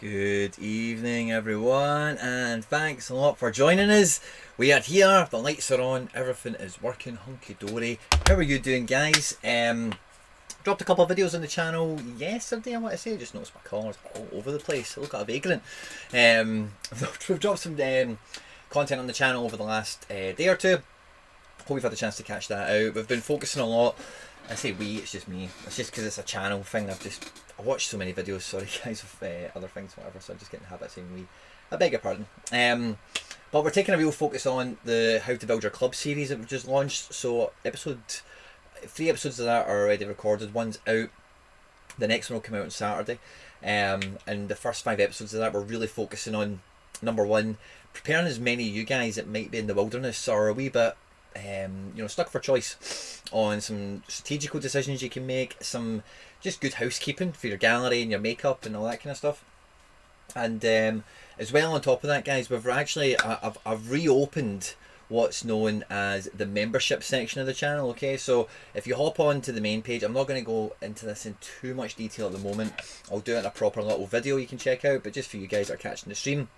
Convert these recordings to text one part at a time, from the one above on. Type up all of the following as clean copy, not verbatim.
Good evening everyone, and thanks a lot for joining us. We are here, the lights are on, everything is working hunky-dory. How are you doing, guys? Dropped a couple of videos on the channel yesterday, I want to say. Just noticed my colours all over the place. I look at a vagrant. We've dropped some content on the channel over the last day or two. Hope you've had a chance to catch that out. We've been focusing a lot. I say we, it's just me. It's just because it's a channel thing. I watched so many videos, sorry guys, of other things, whatever, so I'm just getting the habit of saying we. I beg your pardon. But we're taking a real focus on the How to Build Your Club series that we've just launched. So 3 episodes of that are already recorded, one's out, the next one will come out on Saturday. And the first 5 episodes of that we're really focusing on, number one, preparing as many of you guys that might be in the wilderness or a wee bit stuck for choice on some strategical decisions you can make, some just good housekeeping for your gallery and your makeup and all that kind of stuff. And as well, on top of that, guys, we've actually I've reopened what's known as the membership section of the channel. Okay, so if you hop on to the main page, I'm not going to go into this in too much detail at the moment. I'll do it in a proper little video you can check out, but just for you guys that are catching the stream,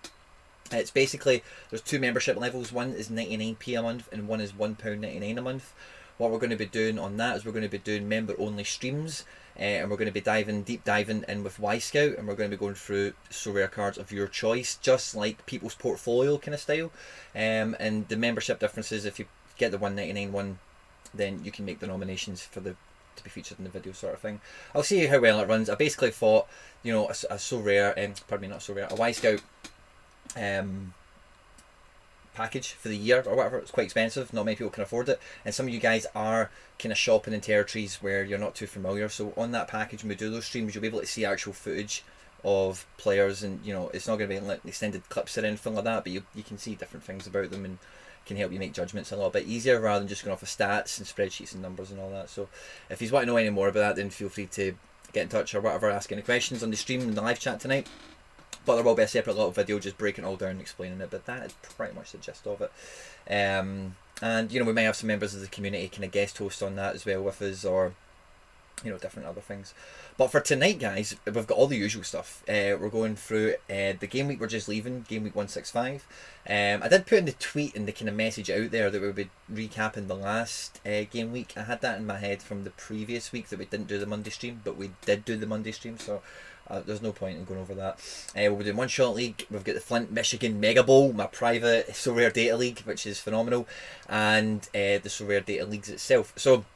it's basically, there's 2 membership levels. One is 99p a month and one is £1.99 a month. What we're going to be doing on that is we're going to be doing member only streams, and we're going to be deep diving in with Y-Scout, and we're going to be going through SoRare cards of your choice, just like people's portfolio kind of style. And the membership differences, if you get the £1.99 one, then you can make the nominations for to be featured in the video, sort of thing. I'll see how well it runs. I basically thought, a SoRare, pardon me, not SoRare, a Y-Scout package for the year or whatever. It's quite expensive. Not many people can afford it, and some of you guys are kind of shopping in territories where you're not too familiar. So on that package, when we do those streams, you'll be able to see actual footage of players, and it's not going to be like extended clips or anything like that, but you can see different things about them and can help you make judgments a little bit easier rather than just going off of stats and spreadsheets and numbers and all that. So if you want to know any more about that, then feel free to get in touch or whatever, ask any questions on the stream and the live chat tonight. But there will be a separate little video just breaking it all down and explaining it, but that is pretty much the gist of it. And we may have some members of the community kind of guest host on that as well with us, or different other things. But for tonight, guys, we've got all the usual stuff. We're going through the game week we're just leaving, game week 165. I did put in the tweet and the kind of message out there that we would be recapping the last game week. I had that in my head from the previous week that we didn't do the Monday stream, but we did do the Monday stream, so there's no point in going over that. We'll be doing one shot league. We've got the Flint Michigan Mega Bowl, my private SoRare data league, which is phenomenal, and the SoRare data leagues itself. So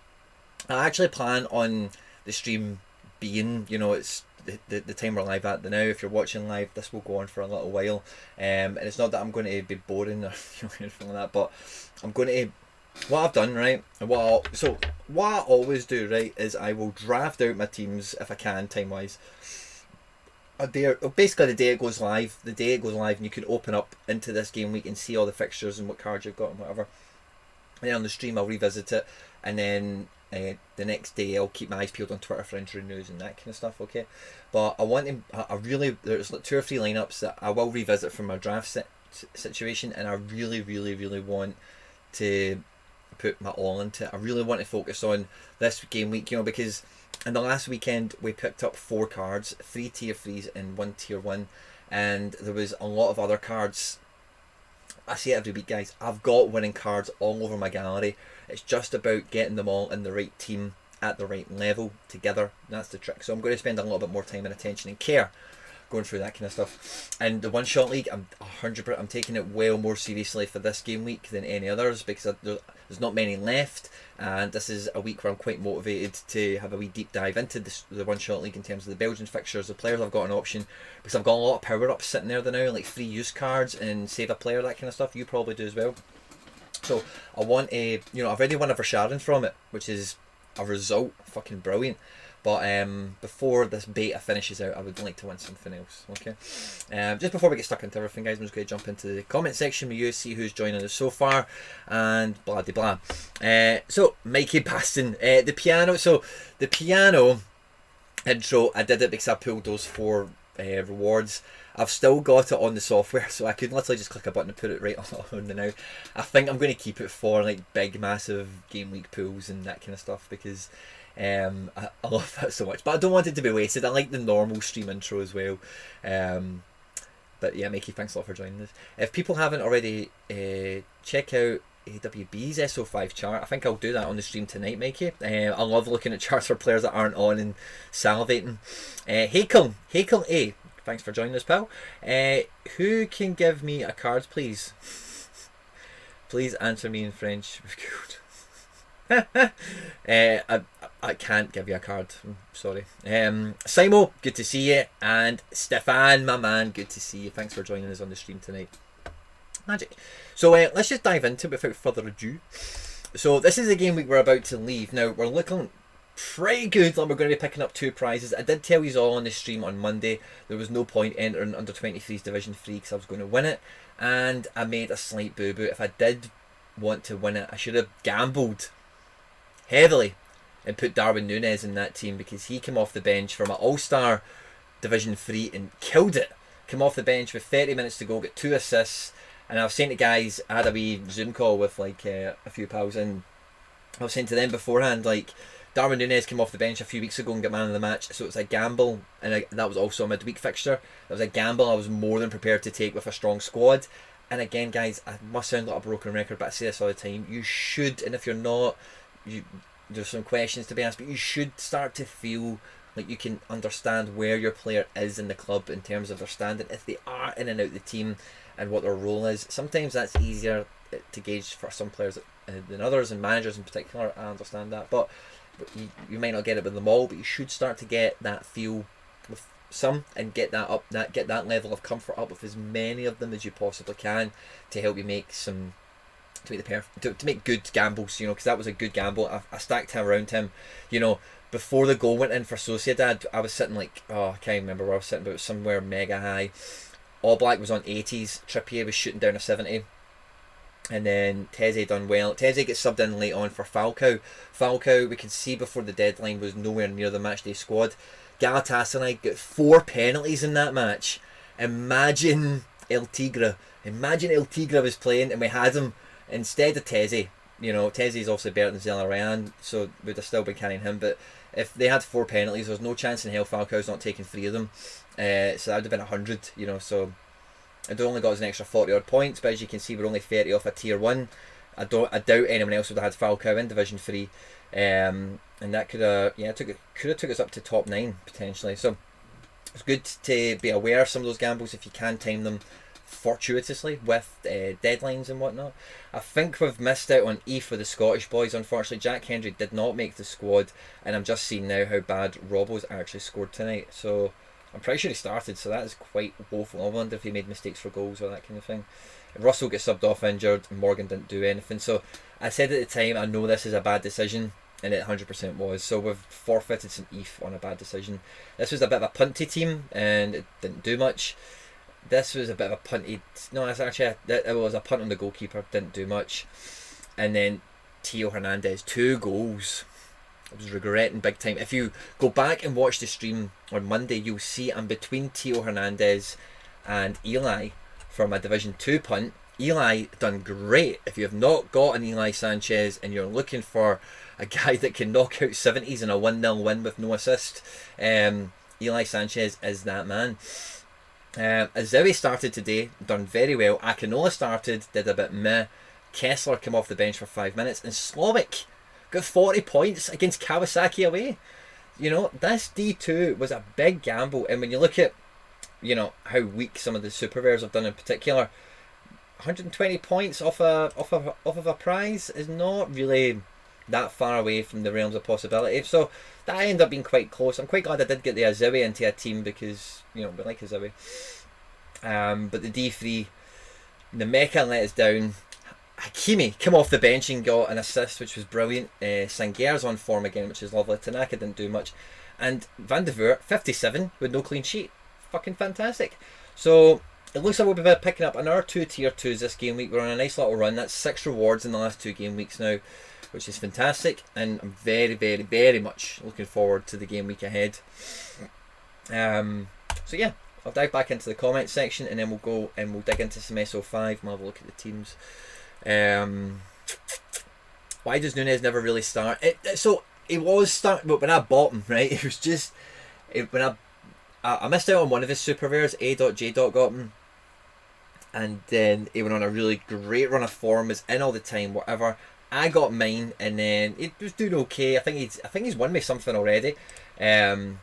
I actually plan on the stream being, it's the time we're live at now. If you're watching live, this will go on for a little while, and it's not that I'm going to be boring or anything like that, but I'm going to, what I've done, right, and what I always do, right, is I will draft out my teams if I can, time wise, basically the day it goes live, and you can open up into this game week and see all the fixtures and what cards you've got and whatever. And then on the stream I'll revisit it, and then the next day I'll keep my eyes peeled on Twitter for injury news and that kind of stuff, okay? But there's like 2 or 3 lineups that I will revisit from my draft situation, and I really, really, really want to put my all into it. I really want to focus on this game week, because in the last weekend we picked up 4 cards, 3 tier 3s and 1 tier 1, and there was a lot of other cards. I say it every week, guys, I've got winning cards all over my gallery. It's just about getting them all in the right team at the right level together. That's the trick. So I'm going to spend a little bit more time and attention and care going through that kind of stuff. And the one shot league, I'm taking it well more seriously for this game week than any others, because there's not many left, and this is a week where I'm quite motivated to have a wee deep dive into the one shot league in terms of the Belgian fixtures, the players I've got an option, because I've got a lot of power ups sitting there now, like free use cards and save a player, that kind of stuff. You probably do as well. So I want I've already won a Vershaden from it, which is a result, fucking brilliant. But before this beta finishes out, I would like to win something else, okay? Just before we get stuck into everything, guys, I'm just going to jump into the comment section with you, see who's joining us so far, and blah de blah. So, Mikey Baston, the piano. So, the piano intro, I did it because I pulled those 4 rewards. I've still got it on the software, so I could literally just click a button and put it right on the now. I think I'm going to keep it for like big, massive game week pools and that kind of stuff, because I love that so much, but I don't want it to be wasted. I like the normal stream intro as well. But yeah, Mikey, thanks a lot for joining us. If people haven't already, check out AWB's SO5 chart. I think I'll do that on the stream tonight, Mikey. I love looking at charts for players that aren't on and salivating. Hakel A, thanks for joining us, pal. Who can give me a card, please? Please answer me in French. I can't give you a card, I'm sorry. Simo, good to see you, and Stefan, my man, good to see you. Thanks for joining us on the stream tonight. Magic. So let's just dive into it without further ado. So this is the game week we're about to leave. Now we're looking pretty good, like we're going to be picking up 2 prizes. I did tell you all on the stream on Monday there was no point entering under 23's Division 3 because I was going to win it, and I made a slight boo-boo. If I did want to win it, I should have gambled heavily and put Darwin Núñez in that team, because he came off the bench from an All-Star Division 3 and killed it. Came off the bench with 30 minutes to go, got 2 assists, and I was saying to guys, I had a wee Zoom call with like a few pals, and I was saying to them beforehand, like, Darwin Núñez came off the bench a few weeks ago and got man of the match, so it's a gamble, and that was also a midweek fixture. It was a gamble I was more than prepared to take with a strong squad. And again, guys, I must sound like a broken record, but I say this all the time, you should, and if you're not, there's some questions to be asked, but you should start to feel like you can understand where your player is in the club in terms of their standing, if they are in and out the team, and what their role is. Sometimes that's easier to gauge for some players than others, and managers in particular. I understand that, but you might not get it with them all, but you should start to get that feel with some and get that level of comfort up with as many of them as you possibly can to help you make some to make good gambles, because that was a good gamble. I stacked him around him, before the goal went in for Sociedad. I was sitting like, I can't remember where I was sitting, but it was somewhere mega high. All Black was on 80s, Trippier was shooting down a 70, and then Teze done well. Teze gets subbed in late on for Falcao, we could see before the deadline, was nowhere near the matchday squad. Galatasaray got 4 penalties in that match. Imagine El Tigre was playing and we had him instead of Teze. Teze's obviously better than Zelarayan, so we'd have still been carrying him. But if they had 4 penalties, there's no chance in hell Falcao's not taking 3 of them. So that would have been 100, so it only got us an extra 40 odd points, but as you can see, we're only 30 off a tier 1. I doubt anyone else would have had Falcao in Division 3. And that could have took us up to top 9 potentially. So it's good to be aware of some of those gambles if you can time them fortuitously with deadlines and whatnot. I think we've missed out on ETH with the Scottish boys. Unfortunately, Jack Hendry did not make the squad, and I'm just seeing now how bad Robbo's actually scored tonight. So I'm pretty sure he started, so that is quite woeful. I wonder if he made mistakes for goals or that kind of thing. Russell gets subbed off injured, and Morgan didn't do anything. So I said at the time, I know this is a bad decision, and it 100% was. So we've forfeited some ETH on a bad decision. This was a bit of a punty team, and it didn't do much. This was a bit of a punty. No, it's actually it was a punt on the goalkeeper. Didn't do much. And then Theo Hernandez, 2 goals. I was regretting big time. If you go back and watch the stream on Monday, you'll see I'm between Theo Hernandez and Eli for my Division 2 punt. Eli done great. If you have not got an Eli Sanchez and you're looking for a guy that can knock out 70s in a 1-0 win with no assist, Eli Sanchez is that man. Azewi started today, done very well. Akinola started, did a bit meh. Kessler came off the bench for 5 minutes, and Slovak got 40 points against Kawasaki away. This D2 was a big gamble, and when you look at how weak some of the super rares have done in particular, 120 points off of a prize is not really that far away from the realms of possibility. So that ended up being quite close. I'm quite glad I did get the Azewi into a team because we like Azewi. But the D3, the Mecha let us down. Hakimi came off the bench and got an assist, which was brilliant. Sanger's on form again, which is lovely. Tanaka didn't do much, and Van de Voort 57 with no clean sheet. Fucking fantastic. So it looks like we'll be picking up another 2 tier 2s this game week. We're on a nice little run. That's 6 rewards in the last 2 game weeks now, which is fantastic, and I'm very, very, very much looking forward to the game week ahead. So yeah, I'll dive back into the comment section, and then we'll go and we'll dig into some SO5. We'll have a look at the teams. Why does Nunez never really start? So he was starting, but when I bought him, right, it was just when I missed out on one of his super rares. A.J. got him, and then he went on a really great run of form, was in all the time, whatever. I got mine, and then it was doing okay. I think he's won me something already, and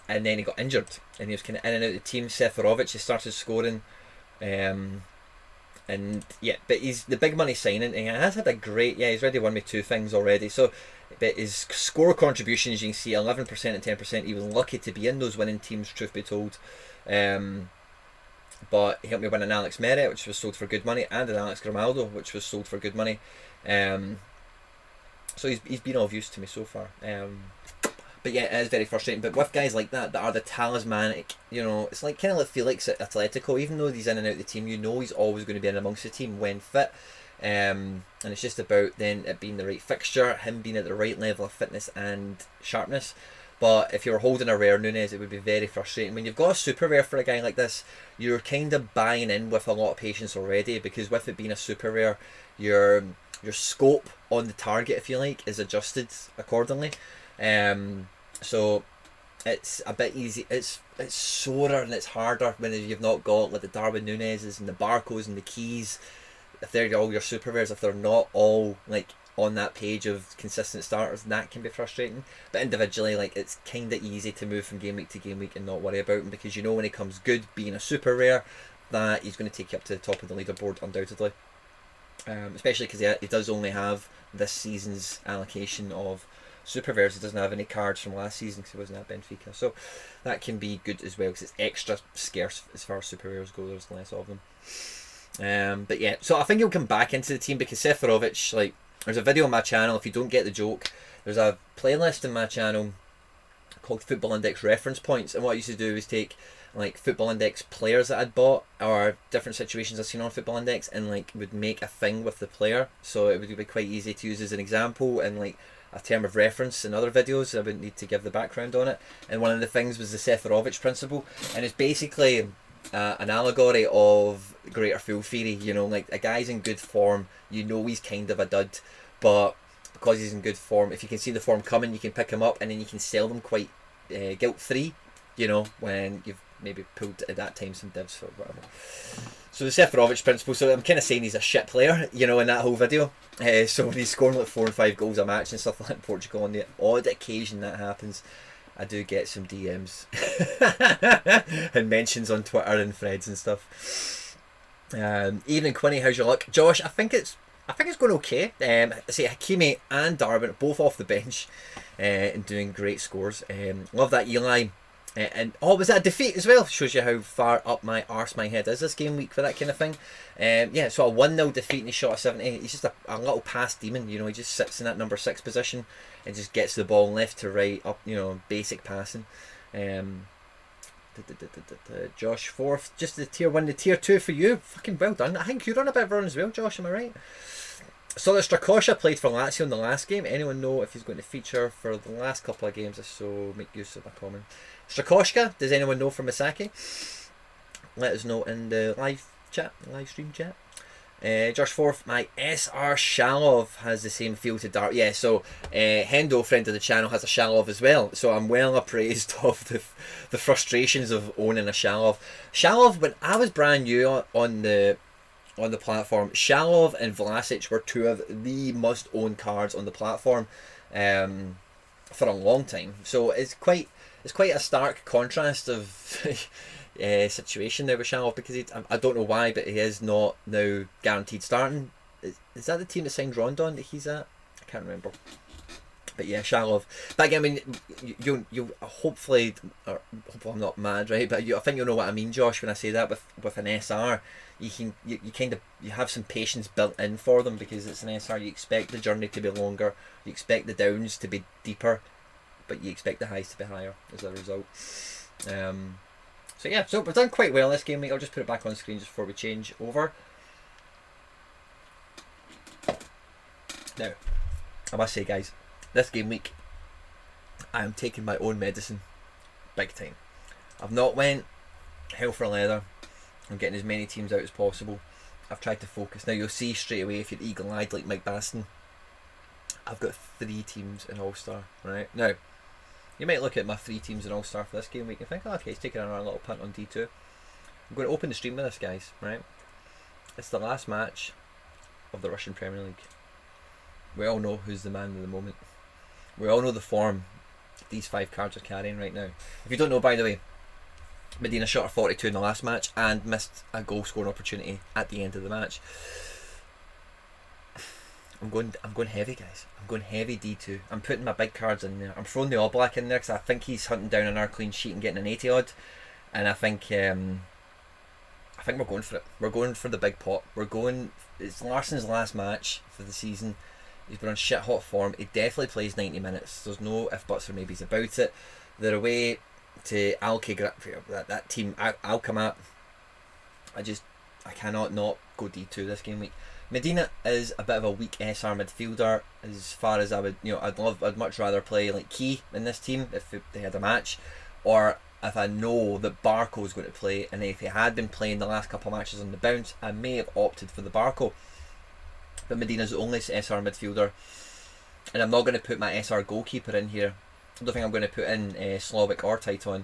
then he got injured, and he was kind of in and out of the team. Seferovic, he started scoring, and yeah, but he's the big money signing, and he has had a great, he's already won me 2 things already. So, but his score contributions, you can see 11% and 10%. He was lucky to be in those winning teams, truth be told. But he helped me win an Alex Merritt, which was sold for good money, and an Alex Grimaldo, which was sold for good money. So he's been of use to me so far. But yeah, it is very frustrating. But with guys like that are the talismanic, it's like kind of like Felix at Atletico. Even though he's in and out of the team, he's always going to be in amongst the team when fit. And it's just about then it being the right fixture, him being at the right level of fitness and sharpness. But if you're holding a rare Nunez, it would be very frustrating. When you've got a super rare for a guy like this, you're kind of buying in with a lot of patience already, because with it being a super rare, your scope on the target, if you like, is adjusted accordingly. So it's a bit easy. It's sorer and it's harder when you've not got like the Darwin Nunez's and the Barcos and the Keys. If they're all your super rares, if they're not all like on that page of consistent starters, that can be frustrating. But individually, like, it's kind of easy to move from game week to game week and not worry about him, because when he comes good, being a super rare, that he's going to take you up to the top of the leaderboard undoubtedly. Especially because he does only have this season's allocation of super rares, he doesn't have any cards from last season because he wasn't at Benfica. So that can be good as well because it's extra scarce as far as super rares go. There's less of them. But yeah, so I think he'll come back into the team because Seferovic, like, there's a video on my channel. If you don't get the joke, there's a playlist in my channel called Football Index Reference Points, and what I used to do is take like Football Index players that I'd bought or different situations I've seen on Football Index and like would make a thing with the player, so it would be quite easy to use as an example and like a term of reference in other videos. I wouldn't need to give the background on it, and one of the things was the Seferovic principle, and it's basically an allegory of greater fool theory. You know, like a guy's in good form, you know he's kind of a dud, but because he's in good form, if you can see the form coming, you can pick him up and then you can sell them quite guilt free, you know, when you've maybe pulled at that time some divs or whatever. So the Seferovic principle, so I'm kind of saying he's a shit player, you know, in that whole video. So when he's scoring like 4 and 5 goals a match and stuff like that in Portugal, on the odd occasion that happens, I do get some DMs and mentions on Twitter and threads and stuff. Evening Quinny, how's your luck? Josh, I think it's going okay. I see Hakimi and Darwin both off the bench and doing great scores. Love that Eli. And was that a defeat as well? Shows you how far up my arse my head is this game week for that kind of thing. Yeah, so a 1-0 defeat and he shot a 70. He's just a little pass demon, you know. He just sits in that number 6 position and just gets the ball left to right up, you know, basic passing. Josh, 4th, just the tier 1, the tier 2 for you. Fucking well done. I think you're on a bit of a run as well, Josh, am I right? So that Strakosha played for Lazio in the last game. Anyone know if he's going to feature for the last couple of games? So make use of a comment. Strakoshka, does anyone know from Misaki? Let us know in the live stream chat. Josh 4th, my SR Shalov has the same feel to Dart. Yeah, so Hendo, friend of the channel, has a Shalov as well. So I'm well appraised of the frustrations of owning a Shalov. Shalov, when I was brand new on the platform, Shalov and Vlasic were 2 of the must own cards on the platform for a long time. So it's quite a stark contrast of situation there with Shalov, because I don't know why, but he is not now guaranteed starting. Is that the team that signed Rondon that he's at? I can't remember. But yeah, Shalov. But again, I mean, you hopefully I'm not mad, right? But I think you'll know what I mean, Josh, when I say that with an SR. You have some patience built in for them because it's an SR. You expect the journey to be longer, you expect the downs to be deeper, but you expect the highs to be higher as a result. So yeah, so we've done quite well this game, mate. I'll just put it back on screen just before we change over. Now, I must say, guys, this game week, I am taking my own medicine, big time. I've not went hell for leather. I'm getting as many teams out as possible. I've tried to focus. Now you'll see straight away if you're eagle-eyed like Mike Baston, I've got 3 teams in All-Star, right? Now, you might look at my 3 teams in All-Star for this game week and think, oh, okay, he's taking another little punt on D2. I'm going to open the stream with this, guys, right? It's the last match of the Russian Premier League. We all know who's the man of the moment. We all know the form these 5 cards are carrying right now. If you don't know, by the way, Medina shot a 42 in the last match and missed a goal scoring opportunity at the end of the match. I'm going heavy, guys. I'm going heavy D2. I'm putting my big cards in there. I'm throwing the All Black in there because I think he's hunting down another clean sheet and getting an 80 odd. And I think we're going for it. We're going for the big pot. It's Larsson's last match for the season. He's been on shit hot form. He definitely plays 90 minutes. There's no if buts or maybes about it. They're away to that team Alcamat. I cannot not go D2 this game week. Medina is a bit of a weak SR midfielder as far as I'd much rather play like Key in this team if they had a match, or if I know that Barco is going to play, and if he had been playing the last couple of matches on the bounce, I may have opted for the Barco. But Medina's the only SR midfielder, and I'm not going to put my SR goalkeeper in here. I don't think I'm going to put in Slovak or Titon,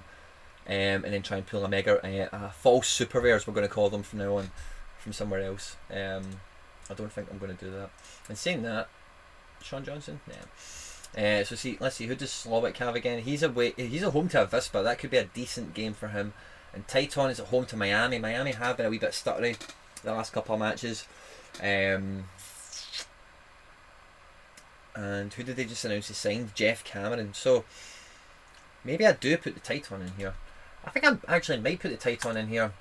and then try and pull a mega false super rares, we're going to call them from now on, from somewhere else. I don't think I'm going to do that. And saying that, Sean Johnson, yeah. So let's see, who does Slovak have again? He's at home to Avispa. That could be a decent game for him. And Titon is at home to Miami. Miami have been a wee bit stuttery the last couple of matches. And who did they just announce he signed? Jeff Cameron. So maybe I do put the Titan in here. I think I actually might put the Titan in here.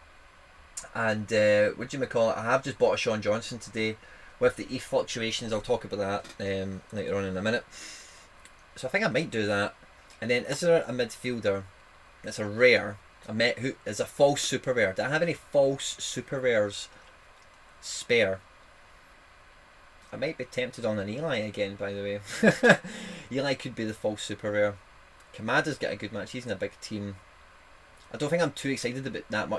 And what do you call it? I have just bought a Sean Johnson today with the ETH fluctuations. I'll talk about that later on in a minute. So I think I might do that. And then is there a midfielder that's a rare? Who is a false super rare? Do I have any false super rares spare? I might be tempted on an Eli again, by the way. Eli could be the false super rare. Kamada's got a good match. He's in a big team. I don't think I'm too excited about that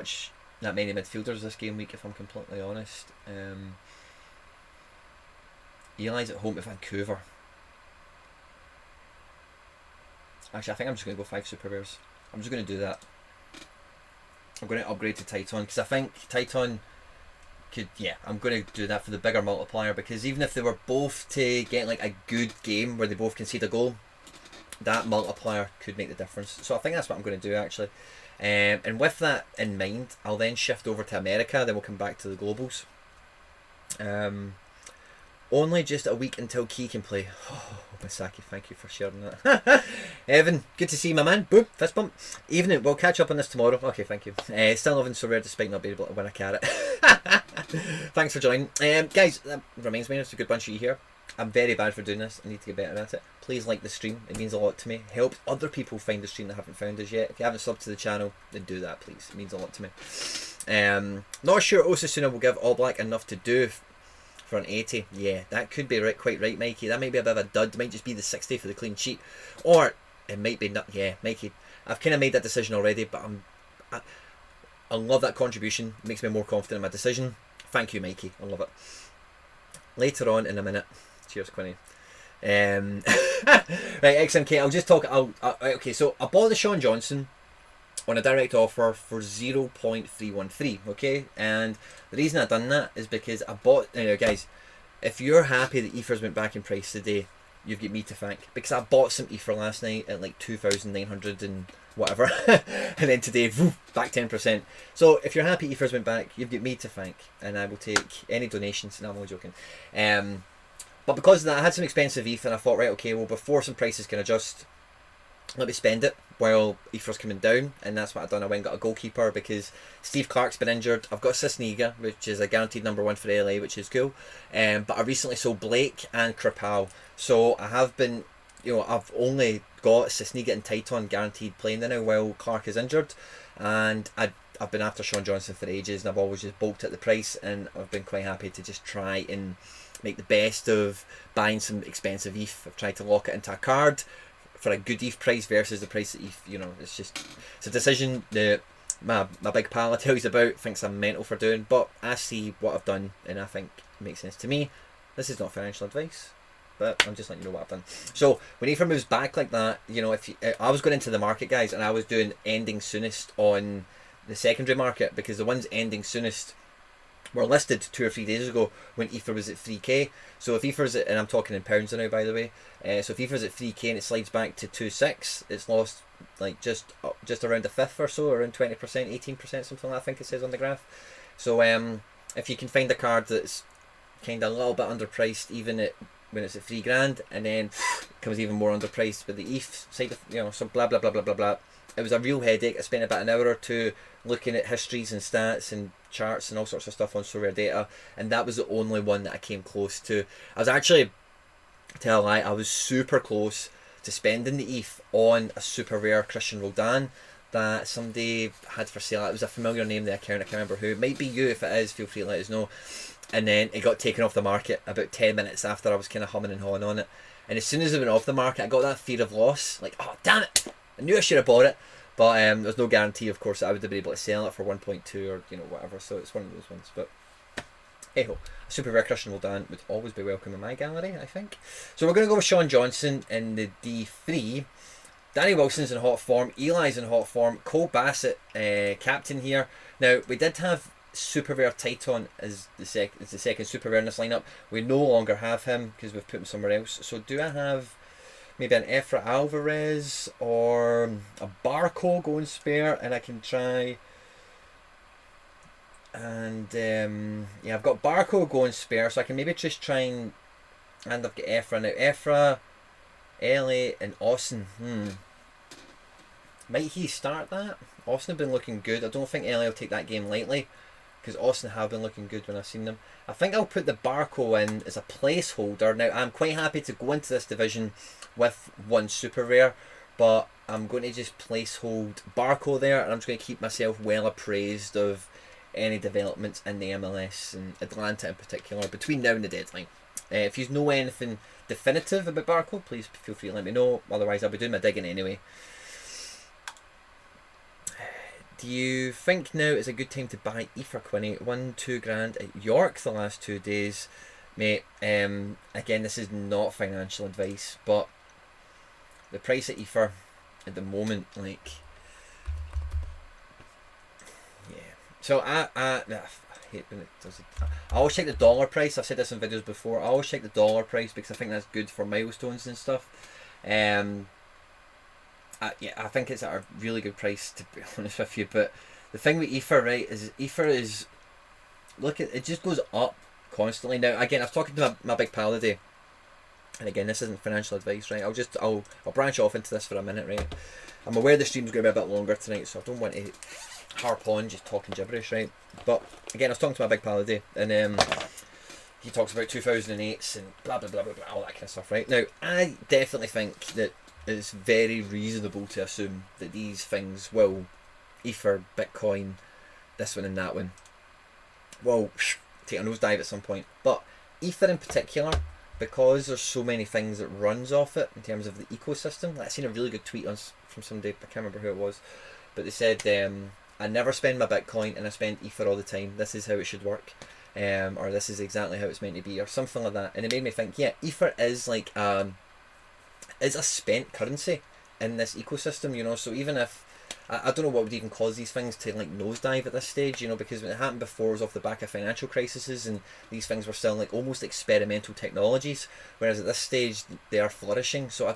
many midfielders this game week, if I'm completely honest. Eli's at home to Vancouver. Actually, I think I'm just going to go 5 super rares. I'm just going to do that. I'm going to upgrade to Titan because I think Titan could, I'm going to do that for the bigger multiplier, because even if they were both to get like a good game where they both concede a goal, that multiplier could make the difference. So I think that's what I'm going to do actually. And with that in mind, I'll then shift over to America, then we'll come back to the globals. Only just a week until Key can play. Oh, Misaki, thank you for sharing that. Evan, good to see you, my man. Boom, fist bump. Evening, we'll catch up on this tomorrow. Okay, thank you. Still loving SoRare despite not being able to win a carrot. Thanks for joining. Guys, that reminds me, it's a good bunch of you here. I'm very bad for doing this. I need to get better at it. Please like the stream. It means a lot to me. Helps other people find the stream that haven't found us yet. If you haven't subbed to the channel, then do that, please. It means a lot to me. Not sure Osasuna will give All Black enough to do for an 80. Yeah, that could be quite right, Mikey. That might be a bit of a dud. It might just be the 60 for the clean sheet. Or it might be not. Yeah, Mikey. I've kind of made that decision already, but I love that contribution. It makes me more confident in my decision. Thank you, Mikey. I love it. Later on in a minute. Cheers, Quinny. Right, XMK, I'll just talk. Okay, so I bought the Sean Johnson on a direct offer for 0.313. Okay, and the reason I done that is because I bought. Guys, if you're happy that Ethers went back in price today, you've got me to thank, because I bought some Ether last night at like 2,900 and whatever, and then today, back 10%. So if you're happy Ethers went back, you've got me to thank, and I will take any donations. No, I'm only joking. But because of that, I had some expensive ETH, and I thought, right, okay, well, before some prices can adjust, let me spend it while Ether's coming down, and that's what I've done. I went and got a goalkeeper because Steve Clark's been injured. I've got Cisniga, which is a guaranteed #1 for LA, which is cool. But I recently sold Blake and Kripal, so I have been, I've only got Cisniga and Titan guaranteed playing there now while Clark is injured, and I've been after Sean Johnson for ages, and I've always just bulked at the price, and I've been quite happy to just try and make the best of buying some expensive ETH. I've tried to lock it into a card for a good ETH price versus the price that ETH, it's a decision that my big pal I tell you about thinks I'm mental for doing, but I see what I've done and I think it makes sense to me. This is not financial advice, but I'm just letting you know what I've done. So when Ether moves back like that, I was going into the market, guys, and I was doing ending soonest on the secondary market, because the ones ending soonest were listed 2 or 3 days ago when Ether was at 3k. So if Ether's at, and I'm talking in pounds now, by the way, so if Ether's at 3k and it slides back to 2.6, it's lost like just around a fifth or so, around 20%, 18%, something like that, I think it says on the graph. So if you can find a card that's kind of a little bit underpriced, even when it's at $3,000, and then comes even more underpriced with the ETH side of, so blah blah blah blah blah blah. It was a real headache. I spent about an hour or two looking at histories and stats and charts and all sorts of stuff on SoRare data, and that was the only one that I came close to. I was actually, tell a lie, I was super close to spending the ETH on a super rare Christian Roldan that somebody had for sale. It was a familiar name, the account, I can't remember who. It might be you. If it is, feel free to let us know. And then it got taken off the market about 10 minutes after I was kind of humming and hawing on it. And as soon as it went off the market, I got that fear of loss. Like, oh, damn it! I knew I should have bought it. But there's no guarantee, of course, that I would have been able to sell it for 1.2 or, whatever. So it's one of those ones. But hey-ho. A super rare Christian Roldan would always be welcome in my gallery, I think. So we're going to go with Sean Johnson in the D3. Danny Wilson's in hot form. Eli's in hot form. Cole Bassett, captain here. Now, we did have super rare Titan as the second super rare in this lineup. We no longer have him because we've put him somewhere else. So do I have maybe an Efra Alvarez or a Barco going spare, and I can try, and yeah, I've got Barco going spare, so I can maybe just try and And I've got Ephra now. Ephra, Ellie, and Austin. Might he start that? Austin have been looking good. I don't think Ellie will take that game lightly, because Austin have been looking good when I've seen them. I think I'll put the Barco in as a placeholder. Now, I'm quite happy to go into this division with one super rare, but I'm going to just placehold Barco there, and I'm just going to keep myself well appraised of any developments in the MLS and Atlanta in particular between now and the deadline. If you know anything definitive about Barco, please feel free to let me know. Otherwise, I'll be doing my digging anyway. Do you think now is a good time to buy Ether, Quinny? Won $2,000 at York the last 2 days, mate. Again, this is not financial advice, but the price of Ether at the moment, like, yeah. So I hate when it does it. I always check the dollar price. I've said this in videos before. I always check the dollar price because I think that's good for milestones and stuff. Yeah, I think it's at a really good price, to be honest with you. But the thing with Ether, right, is Ether is, look at it, just goes up constantly. Now, again, I was talking to my big pal today, and again, this isn't financial advice, right? I'll branch off into this for a minute, right? I'm aware the stream's going to be a bit longer tonight, so I don't want to harp on just talking gibberish, right? But again, I was talking to my big pal today, and he talks about 2008s and blah blah blah blah blah, all that kind of stuff, right? Now, I definitely think that it's very reasonable to assume that these things will, Ether, Bitcoin, this one and that one, will take a nosedive at some point. But Ether in particular, because there's so many things that runs off it in terms of the ecosystem. I've seen a really good tweet from somebody, I can't remember who it was, but they said, I never spend my Bitcoin and I spend Ether all the time. This is how it should work. Or this is exactly how it's meant to be, or something like that. And it made me think, yeah, Ether is like is a spent currency in this ecosystem, you know. So even if I don't know what would even cause these things to like nosedive at this stage, you know, because when it happened before it was off the back of financial crises and these things were still like almost experimental technologies, whereas at this stage they are flourishing. So I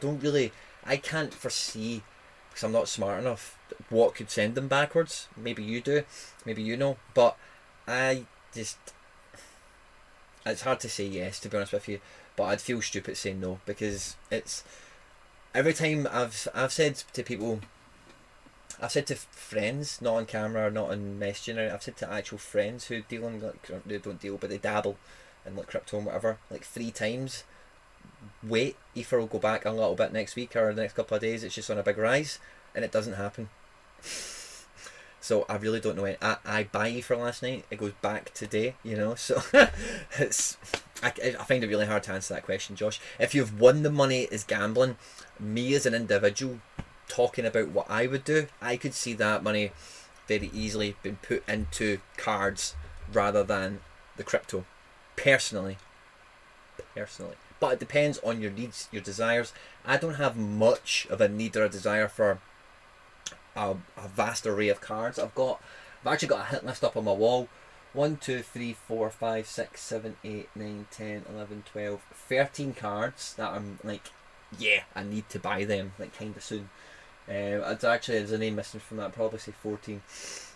can't foresee, because I'm not smart enough, what could send them backwards. Maybe you do, maybe you know, but it's hard to say yes, to be honest with you, but I'd feel stupid saying no, because it's, every time I've said to people, I've said to friends, not on camera or not on messaging, I've said to actual friends who deal in, like, they don't deal, but they dabble in like crypto and whatever, like 3 times, wait, Ether will go back a little bit next week or the next couple of days, it's just on a big rise, and it doesn't happen. So I really don't know when. I buy Ether last night, it goes back today, you know, so I find it really hard to answer that question, Josh. If you've won the money is gambling, me as an individual talking about what I would do, I could see that money very easily being put into cards rather than the crypto, personally. But it depends on your needs, your desires. I don't have much of a need or a desire for a vast array of cards. I've actually got a hit list up on my wall. 1, 2, 3, 4, 5, 6, 7, 8, 9, 10, 11, 12, 13 cards that I'm like, yeah, I need to buy them like kind of soon. There's a name missing from that, probably say 14.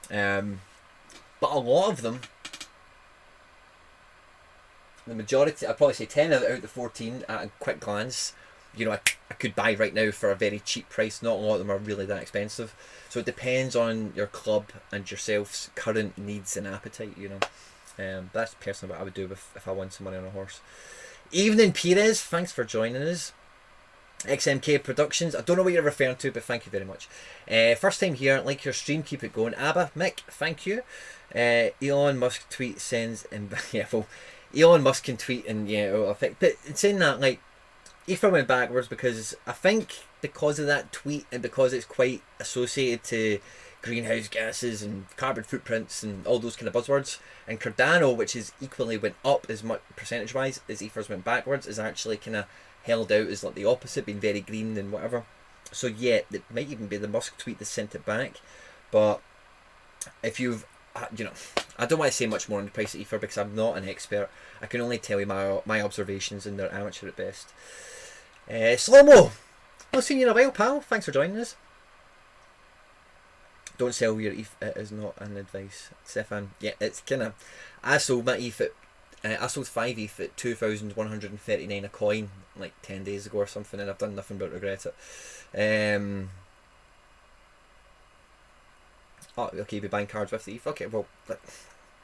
But a lot of them, the majority, I'd probably say 10 out of the 14 at a quick glance, you know, I could buy right now for a very cheap price. Not a lot of them are really that expensive. So it depends on your club and yourself's current needs and appetite, you know. That's personally what I would do if I won some money on a horse. Evening Perez, thanks for joining us. XMK Productions, I don't know what you're referring to, but thank you very much. First time here, like your stream, keep it going. Abba, Mick, thank you. Elon Musk tweet sends, and yeah, well, Elon Musk can tweet and yeah, it'll affect. But it's saying that, like, Ether went backwards because I think because of that tweet and because it's quite associated to greenhouse gases and carbon footprints and all those kind of buzzwords, and Cardano, which is equally went up as much percentage wise as Ether's went backwards, is actually kind of held out as like the opposite, being very green and whatever. So yeah, it might even be the Musk tweet that sent it back. But if you've, you know, I don't want to say much more on the price of Ether because I'm not an expert. I can only tell you my observations, and they're amateur at best. Slow-mo, not seen you in a while, pal. Thanks for joining us. Don't sell your ETH. It is not an advice, Stefan. Yeah, it's kind of, I sold my ETH I sold 5 ETH at 2,139 a coin like 10 days ago or something, and I've done nothing but regret it. Oh, okay, be buying cards with the ETH. Okay, well,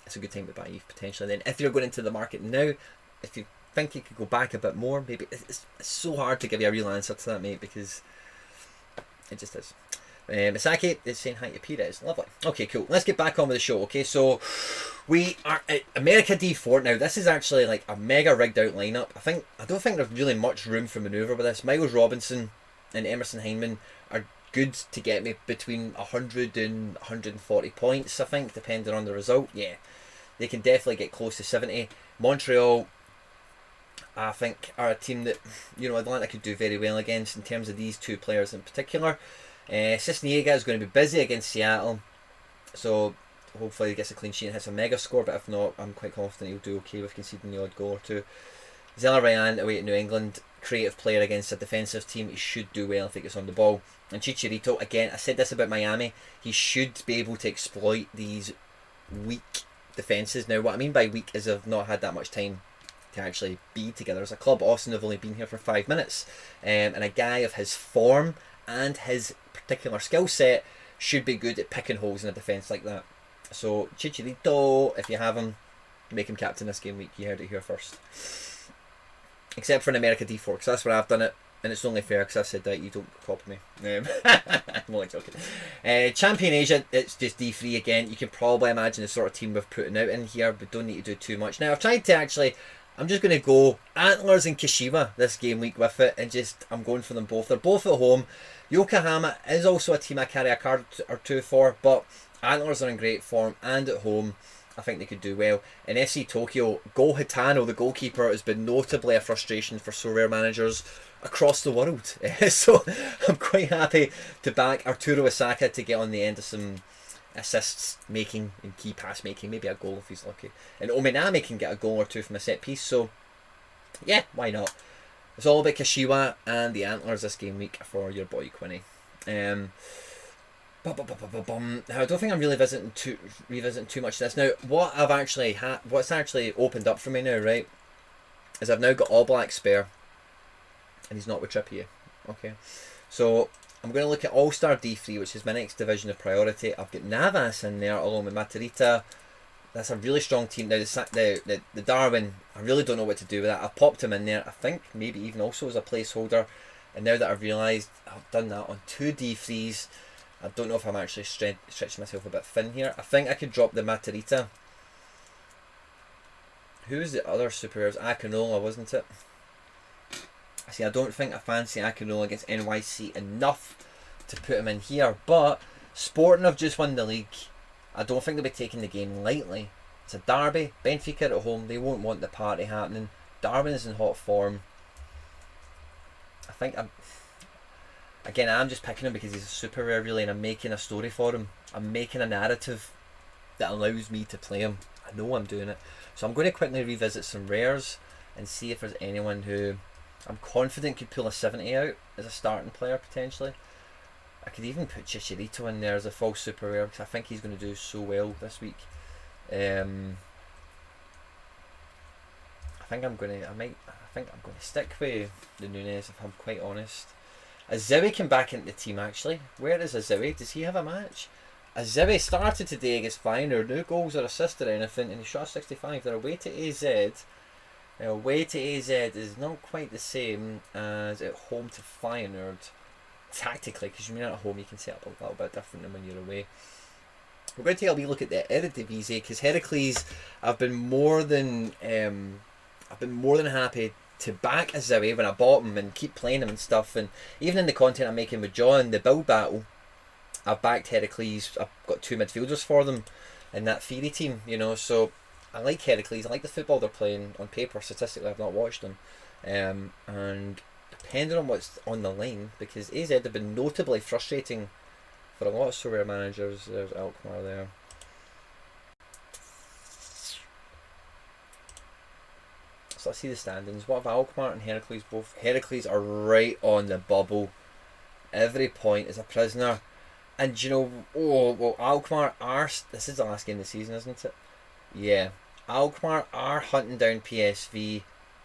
it's a good time to buy ETH potentially. Then, if you're going into the market now, if you think you could go back a bit more, maybe it's so hard to give you a real answer to that, mate, because it just is. Misaki is saying hi to Pires. Lovely. Okay, cool. Let's get back on with the show. Okay, so we are at America D4 now. This is actually like a mega rigged out lineup. I don't think there's really much room for manoeuvre with this. Miles Robinson and Emerson Hyndman are good to get me between 100 and 140 points, I think, depending on the result. Yeah, they can definitely get close to 70. Montreal, I think, are a team that, you know, Atlanta could do very well against in terms of these two players in particular. Cisniega is going to be busy against Seattle, so hopefully he gets a clean sheet and hits a mega score, but if not, I'm quite confident he'll do okay with conceding the odd goal or two. Zella Ryan away at New England, creative player against a defensive team. He should do well if he gets on the ball. And Chicharito, again, I said this about Miami, he should be able to exploit these weak defences. Now, what I mean by weak is they've not had that much time to actually be together as a club. Austin have only been here for 5 minutes, and a guy of his form and his particular skill set should be good at picking holes in a defence like that. So Chicharito, if you have him, make him captain this game week. You heard it here first. Except for an America D4, because that's where I've done it, and it's only fair because I said that you don't copy me. I'm only joking. Champion Asia, it's just D3 again. You can probably imagine the sort of team we've putting out in here, but don't need to do too much. Now I've tried to actually, I'm just going to go Antlers and Kashima this game week with it, and just I'm going for them both. They're both at home. Yokohama is also a team I carry a card or two for, but Antlers are in great form, and at home I think they could do well. In FC Tokyo, Go Hitano, the goalkeeper, has been notably a frustration for SoRare managers across the world. So I'm quite happy to back Arturo Osaka to get on the end of some assists making and key pass making, maybe a goal if he's lucky. And Ominami can get a goal or two from a set piece, so yeah, why not? It's all about Kashiwa and the Antlers this game week for your boy Quinny. Now, I don't think I'm really revisiting too much of this. Now, what I've actually what's actually opened up for me now, right, is I've now got All Black spare, and he's not with Trippier. Okay, so I'm going to look at All Star D3, which is my next division of priority. I've got Navas in there along with Matarita. That's a really strong team. Now the Darwin, I really don't know what to do with that. I've popped him in there. I think maybe even also as a placeholder. And now that I've realised I've done that on 2 D3s, I don't know if I'm actually stretching myself a bit thin here. I think I could drop the Matarita. Who's the other superheroes? Akinola, wasn't it? See, I don't think I fancy Akinola against NYC enough to put him in here. But Sporting have just won the league. I don't think they'll be taking the game lightly. It's a derby. Benfica at home. They won't want the party happening. Darwin is in hot form. I think I'm just picking him because he's a super rare really, and I'm making a story for him. I'm making a narrative that allows me to play him. I know I'm doing it. So I'm going to quickly revisit some rares and see if there's anyone who I'm confident could pull a 70 out as a starting player potentially. I could even put Chicharito in there as a false super rare because I think he's going to do so well this week. I think I'm going to stick with the Nunes if I'm quite honest. Azewi came back into the team actually. Where is Azewi? Does he have a match? Azewi started today against Feyenoord. No goals or assists or anything, and he shot 65. They're away to AZ. Now away to AZ is not quite the same as at home to Feyenoord. Tactically, because when you're at home you can set up a little bit different than when you're away. We're going to take a wee look at the Eredivisie because Heracles, I've been more than happy to back Azewi when I bought him and keep playing him and stuff. And even in the content I'm making with John, the build battle, I've backed Heracles. I've got 2 midfielders for them in that Theory team, you know. So I like Heracles. I like the football they're playing on paper. Statistically, I've not watched them, and depending on what's on the line, because AZ have been notably frustrating for a lot of SoRare managers. There's Alkmaar there. So let's see the standings. What have Alkmaar and Heracles both? Heracles are right on the bubble. Every point is a prisoner. And you know, Alkmaar are... This is the last game of the season, isn't it? Yeah. Alkmaar are hunting down PSV,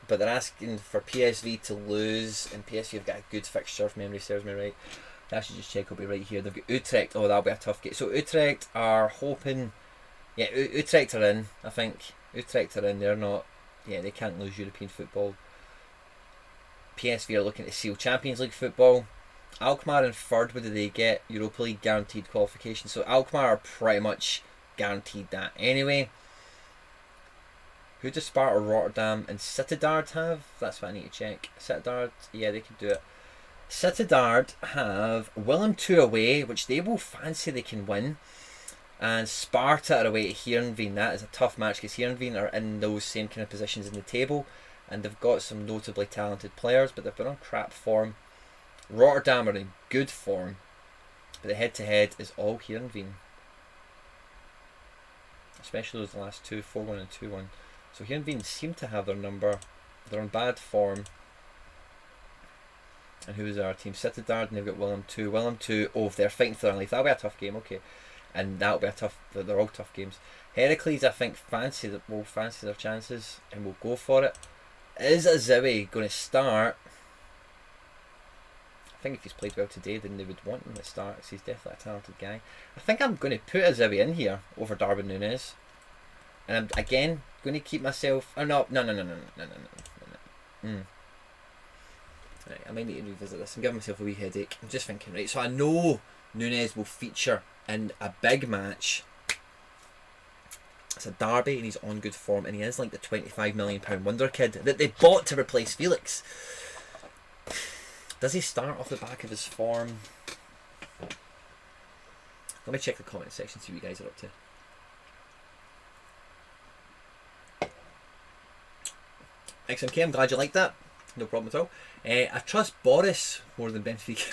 but they're asking for PSV to lose, and PSV have got a good fixture if memory serves me right. I should just check, it'll be right here. They've got Utrecht. Oh, that'll be a tough game. So Utrecht are hoping... Yeah, Utrecht are in, I think. Utrecht are in. They're not... Yeah, they can't lose European football. PSV are looking to seal Champions League football. Alkmaar in third. What do they get? Europa League guaranteed qualification. So Alkmaar are pretty much guaranteed that anyway. Who does Sparta, Rotterdam and Sittard have? That's what I need to check. Sittard, yeah, they could do it. Sittard have Willem II away, which they will fancy they can win. And Sparta are away to Heerenveen. That is a tough match because Heerenveen are in those same kind of positions in the table. And they've got some notably talented players, but they've been on crap form. Rotterdam are in good form. But the head-to-head is all Heerenveen. Especially those last two, 4-1 and 2-1. So Heerenveen seem to have their number. They're on bad form. And who is our team? Sittard, and they've got Willem II. Willem II, oh, if they're fighting for their life, that'll be a tough game, okay. And that'll be a tough, they're all tough games. Heracles, I think, will fancy their chances and will go for it. Is Aziwi going to start? I think if he's played well today, then they would want him to start, because he's definitely a talented guy. I think I'm going to put Aziwi in here over Darwin Núñez. And I'm, again, going to keep myself... Oh, no. Right, I might need to revisit this. I'm giving myself a wee headache. I'm just thinking, right, so I know Núñez will feature in a big match. It's a derby and he's on good form, and he is like the £25 million wonder kid that they bought to replace Felix. Does he start off the back of his form? Let me check the comment section, see what you guys are up to. XMK, I'm glad you liked that. No problem at all. I trust Boris more than Benfica.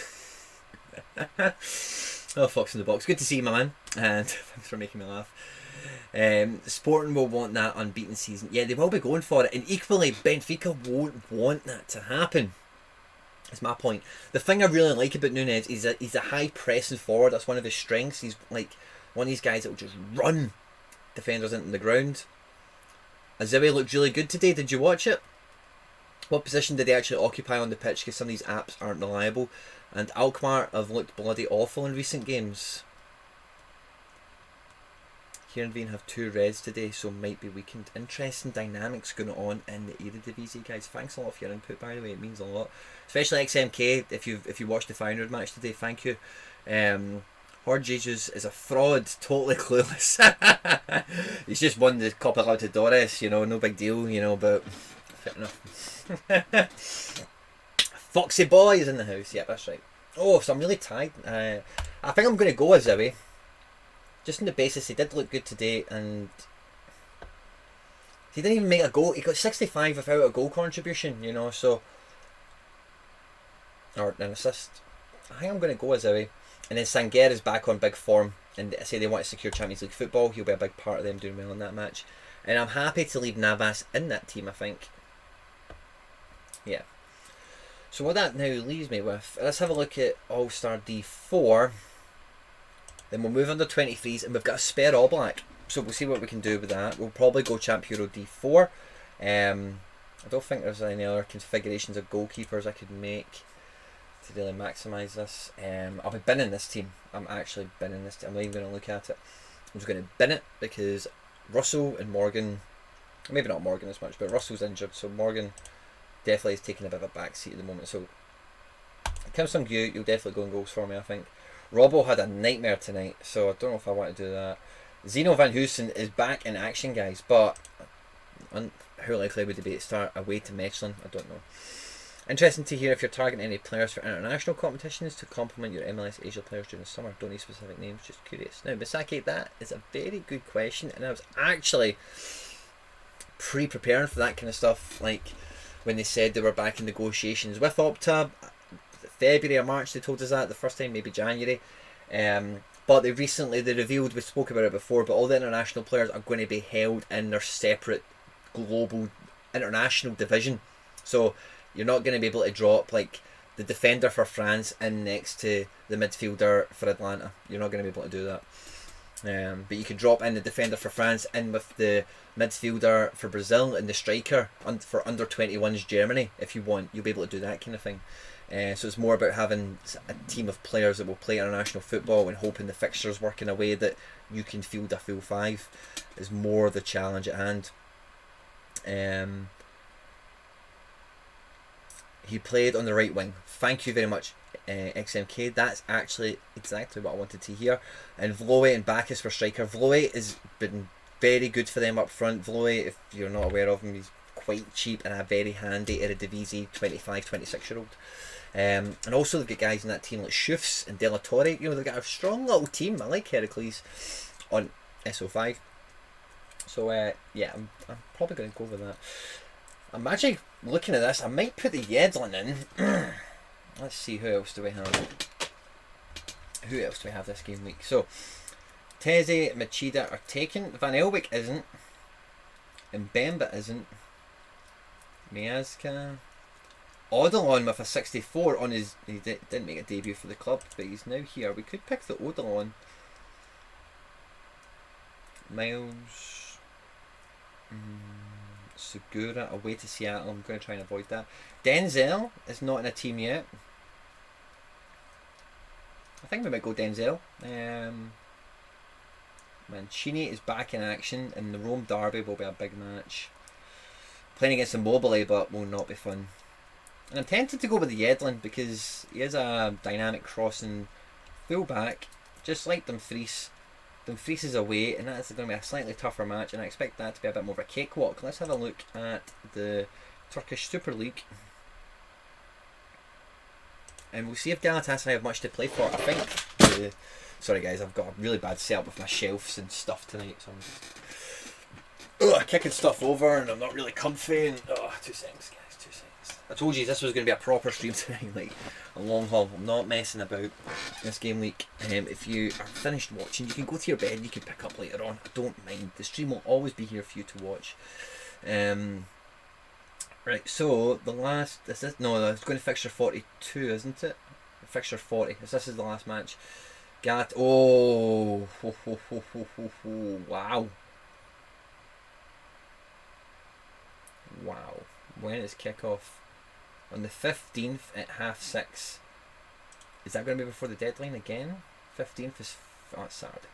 Oh, Fox in the box. Good to see you, my man. And thanks for making me laugh. Sporting will want that unbeaten season. Yeah, they will be going for it. And equally, Benfica won't want that to happen. That's my point. The thing I really like about Núñez is that he's a high pressing forward. That's one of his strengths. He's like one of these guys that will just run defenders into the ground. Aziwi looked really good today. Did you watch it? What position did he actually occupy on the pitch? Because some of these apps aren't reliable. And Alkmaar have looked bloody awful in recent games. Heerenveen have 2 reds today, so might be weakened. Interesting dynamics going on in the Eredivisie, guys. Thanks a lot for your input, by the way. It means a lot. Especially XMK, if you watched the Feyenoord match today, thank you. Jorge Jesus is a fraud, totally clueless. He's just won the Copa Libertadores, you know, no big deal, you know, but fair enough. Foxy boy is in the house, yeah, that's right. Oh, so I'm really tired. I think I'm going to go with Aziwi. Just on the basis he did look good today, and he didn't even make a goal. He got 65 without a goal contribution, you know, so... Or an assist. I think I'm going to go with Aziwi. And then Sanger is back on big form, and I say they want to secure Champions League football. He'll be a big part of them doing well in that match. And I'm happy to leave Navas in that team, I think. Yeah. So what that now leaves me with, let's have a look at All-Star D4. Then we'll move on to 23s, and we've got a spare All Black. So we'll see what we can do with that. We'll probably go Champ Hero D4. I don't think there's any other configurations of goalkeepers I could make to really maximise this. I'll be binning this team. I'm actually binning this team. I'm not even going to look at it. I'm just going to bin it because Russell and Morgan, maybe not Morgan as much, but Russell's injured, so Morgan definitely is taking a bit of a back seat at the moment. So Kim Sung-gyu, you'll definitely go in goals for me, I think. Robbo had a nightmare tonight, so I don't know if I want to do that. Zeno Van Hoosen is back in action, guys, but how likely would it be to start away to Mechelen? I don't know. Interesting to hear if you're targeting any players for international competitions to complement your MLS Asia players during the summer. Don't need specific names, just curious. Now, Misaki, that is a very good question, and I was actually pre-preparing for that kind of stuff, like when they said they were back in negotiations with Opta. February or March they told us that the first time, maybe January, but they revealed, we spoke about it before, but all the international players are going to be held in their separate global international division, so you're not going to be able to drop like the defender for France in next to the midfielder for Atlanta. You're not going to be able to do that. But you can drop in the defender for France in with the midfielder for Brazil and the striker for under 21s Germany if you want. You'll be able to do that kind of thing. So it's more about having a team of players that will play international football and hoping the fixtures work in a way that you can field a full five is more the challenge at hand. He played on the right wing. Thank you very much, XMK. That's actually exactly what I wanted to hear. And Vloe and Bacchus for striker. Vloe has been very good for them up front. Vloe, if you're not aware of him, he's quite cheap and a very handy Eredivisie 25, 26-year-old. And also they've got guys in that team like Schufs and Della Torre. You know, they've got a strong little team. I like Heracles on SO5. So yeah, I'm probably going to go with that. I'm actually looking at this. I might put the Yedlin in. Let's see, who else do we have? Who else do we have this game week? So, Teze, Machida are taken. Van Elwick isn't. Mbemba isn't. Miazka. Odilon with a 64 on his... He didn't make a debut for the club, but he's now here. We could pick the Odilon. Miles... Segura away to Seattle. I'm going to try and avoid that. Denzel is not in a team yet. I think we might go Denzel. Mancini is back in action, and the Rome Derby will be a big match. Playing against Immobile, but will not be fun. And I'm tempted to go with the Yedlin because he is a dynamic crossing fullback, just like Dumfries. Dumfries is away, and that's going to be a slightly tougher match, and I expect that to be a bit more of a cakewalk. Let's have a look at the Turkish Super League. And we'll see if Galatasaray have much to play for. I think... sorry guys, I've got a really bad setup with my shelves and stuff tonight, so I'm just kicking stuff over, and I'm not really comfy, and... 2 seconds guys, 2 seconds. I told you this was going to be a proper stream tonight, like a long haul. I'm not messing about this game week. If you are finished watching, you can go to your bed, you can pick up later on. I don't mind. The stream will always be here for you to watch. Right, so the last... it's going to fixture 42, isn't it? Fixture 40. This is the last match. Oh, wow. Wow. When is kickoff? On the 15th at 6:30. Is that going to be before the deadline again? 15th is... oh, it's Saturday.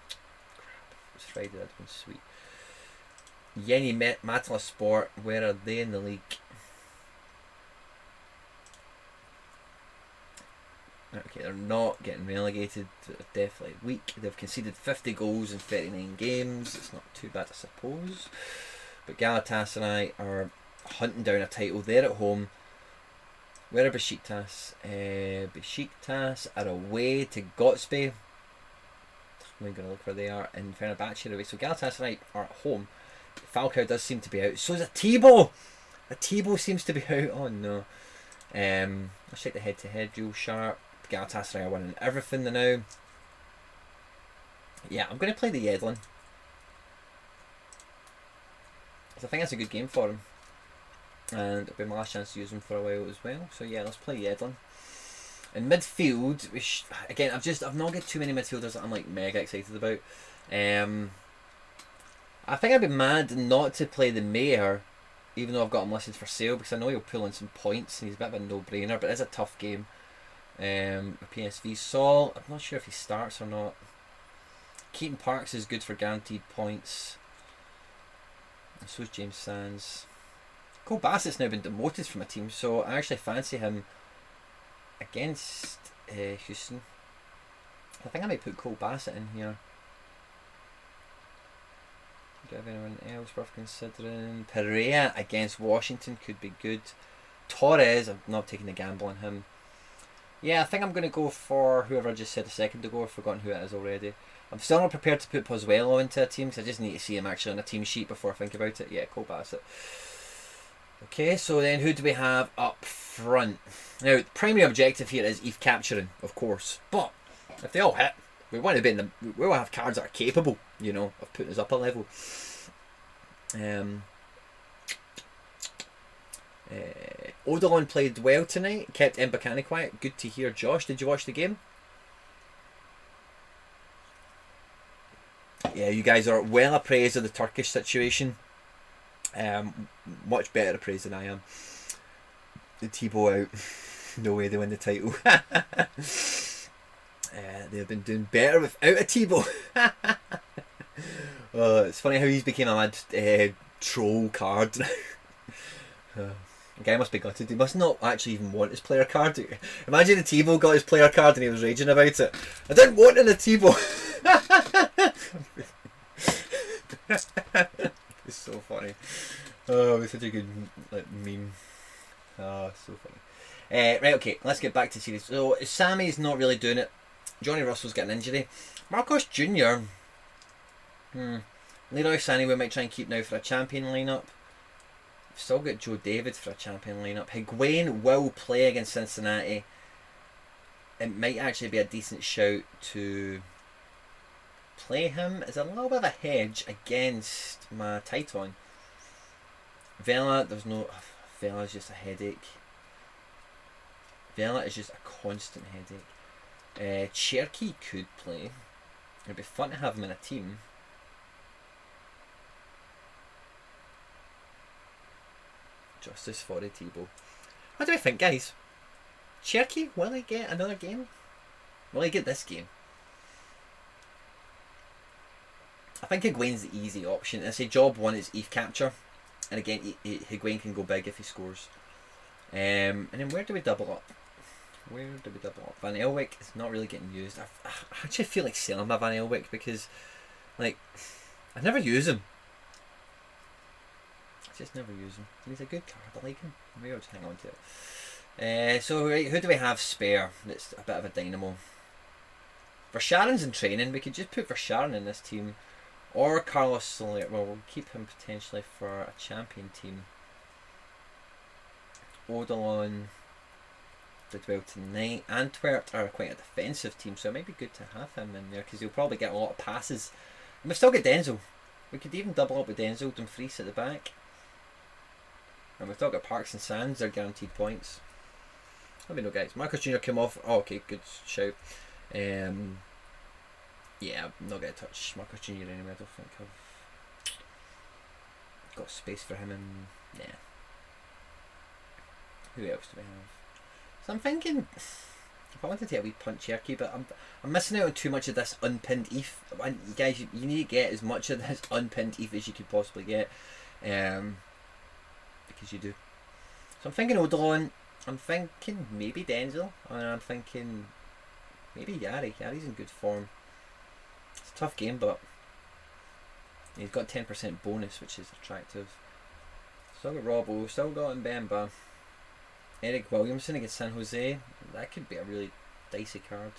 Crap. It was Friday, that'd been sweet. Yeni Matla Sport, where are they in the league? Okay, they're not getting relegated. They're definitely weak. They've conceded 50 goals in 39 games. It's not too bad, I suppose. But Galatasaray are hunting down a title. They're at home. Where are Besiktas? Besiktas are away to Gotsby. I'm going to look where they are. In Fenerbahce away. So Galatasaray are at home. Falcao does seem to be out. So is Atibo. Atibo seems to be out. Oh no. Let's check the head-to-head. Real sharp. Galatasaray are winning everything now. Yeah, I'm going to play the Yedlin. I think that's a good game for him. And it'll be my last chance to use him for a while as well. So yeah, let's play Yedlin. In midfield, again, I've not got too many midfielders that I'm like mega excited about. I think I'd be mad not to play the Mayor, even though I've got him listed for sale, because I know he'll pull in some points and he's a bit of a no-brainer, but it's a tough game. PSV Sol, I'm not sure if he starts or not. Keaton Parks is good for guaranteed points. And so is James Sands. Cole Bassett's now been demoted from a team, so I actually fancy him against Houston. I think I might put Cole Bassett in here. Do I have anyone else worth considering? Pereira against Washington could be good. Torres, I'm not taking the gamble on him. Yeah, I think I'm going to go for whoever I just said a second ago. I've forgotten who it is already. I'm still not prepared to put Pozuelo into a team because I just need to see him actually on a team sheet before I think about it. Yeah, Cole Bassett. Okay, so then who do we have up front? Now, the primary objective here is ETH capturing, of course. But if they all hit, we want to be in the... we want to have cards that are capable, you know, of putting us up a level. Odilon played well tonight, kept Mbakani quiet. Good to hear. Josh, did you watch the game? Yeah, you guys are well appraised of the Turkish situation. Much better appraised than I am. The T-Bow out. No way they win the title. They've been doing better without a T-Bow. It's funny how he's became a mad troll card. The guy must be gutted. He must not actually even want his player card. Imagine the T-Bow got his player card and he was raging about it. I didn't want it in a T-Bow. It's so funny. Oh, it's such a good meme. Oh, so funny. Right, okay, let's get back to the series. So Sammy's not really doing it. Johnny Russell's getting an injury. Marcos Jr. Leroy Sané we might try and keep now for a champion lineup. We've still got Joe David for a champion lineup. Higuain will play against Cincinnati. It might actually be a decent shout to play him as a little bit of a hedge against my Titan. Vela, there's no... Vela is just a headache. Vela is just a constant headache. Cherky could play. It'd be fun to have him in a team. Justice for the T-Bow. What do I think, guys? Cherky, will he get another game? Will he get this game? I think Higuain's the easy option. I say job one is ETH capture. And again, Higuain can go big if he scores. And then where do we double up? Where do we double up? Van Elwick is not really getting used. I actually feel like selling my Van Elwick because, like, I never use him. I just never use him. He's a good card. I like him. Maybe I'll just hang on to it. So, right, who do we have spare that's a bit of a dynamo? Versharen's in training. We could just put Versharen in this team. Or Carlos Soler. Well, we'll keep him potentially for a champion team. Odilon did well tonight. Antwerp are quite a defensive team, so it might be good to have him in there because he'll probably get a lot of passes. And we've still got Denzel. We could even double up with Denzel, Dumfries at the back. And we've still got Parks and Sands, they're guaranteed points. Let me know, guys. Marcus Jr. came off. Oh, okay, good shout. Yeah, I'm not going to touch Marcus Jr. anyway. I don't think I've got space for him. And yeah. Who else do we have? So I'm thinking, if I wanted to take a wee punch Cherky, but I'm missing out on too much of this unpinned ETH. And you guys, you need to get as much of this unpinned ETH as you could possibly get, because you do. So I'm thinking Odilon. I'm thinking maybe Denzel, and I'm thinking maybe Yari. Yari's in good form. It's a tough game, but he's got 10% bonus, which is attractive. Still got Robbo, still got Mbemba. Eric Williamson against San Jose. That could be a really dicey card.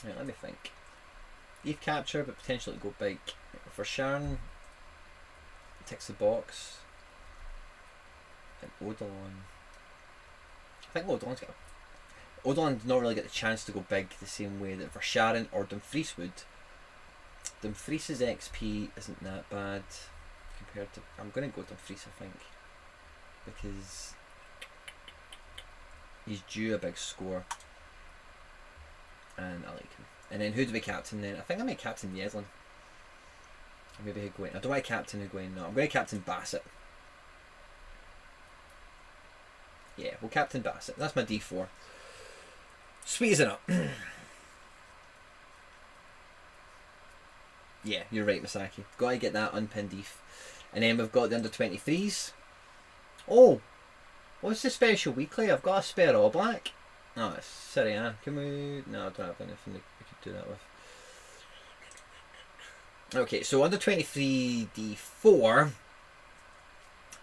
Right, let me think. ETH capture, but potentially go big. For Sharon, ticks the box. And Odilon. I think Odilon's not really get the chance to go big the same way that Vershaeren or Dumfries would. Dumfries' XP isn't that bad compared to... I'm going to go Dumfries, I think, because he's due a big score and I like him. And then who do we captain then? I think I might captain Yeslin. Or maybe Higuain. I don't want to captain Higuain, no. I'm going to captain Bassett. Yeah, we'll captain Bassett. That's my D4. Sweet as it up. Yeah, you're right, Masaki. Got to get that unpinned ETH. And then we've got the under 23s. Oh, what's the special weekly? I've got a spare All Black. Oh, it's Syria. Can we? No, I don't have anything we could do that with. Okay, so under 23 D4.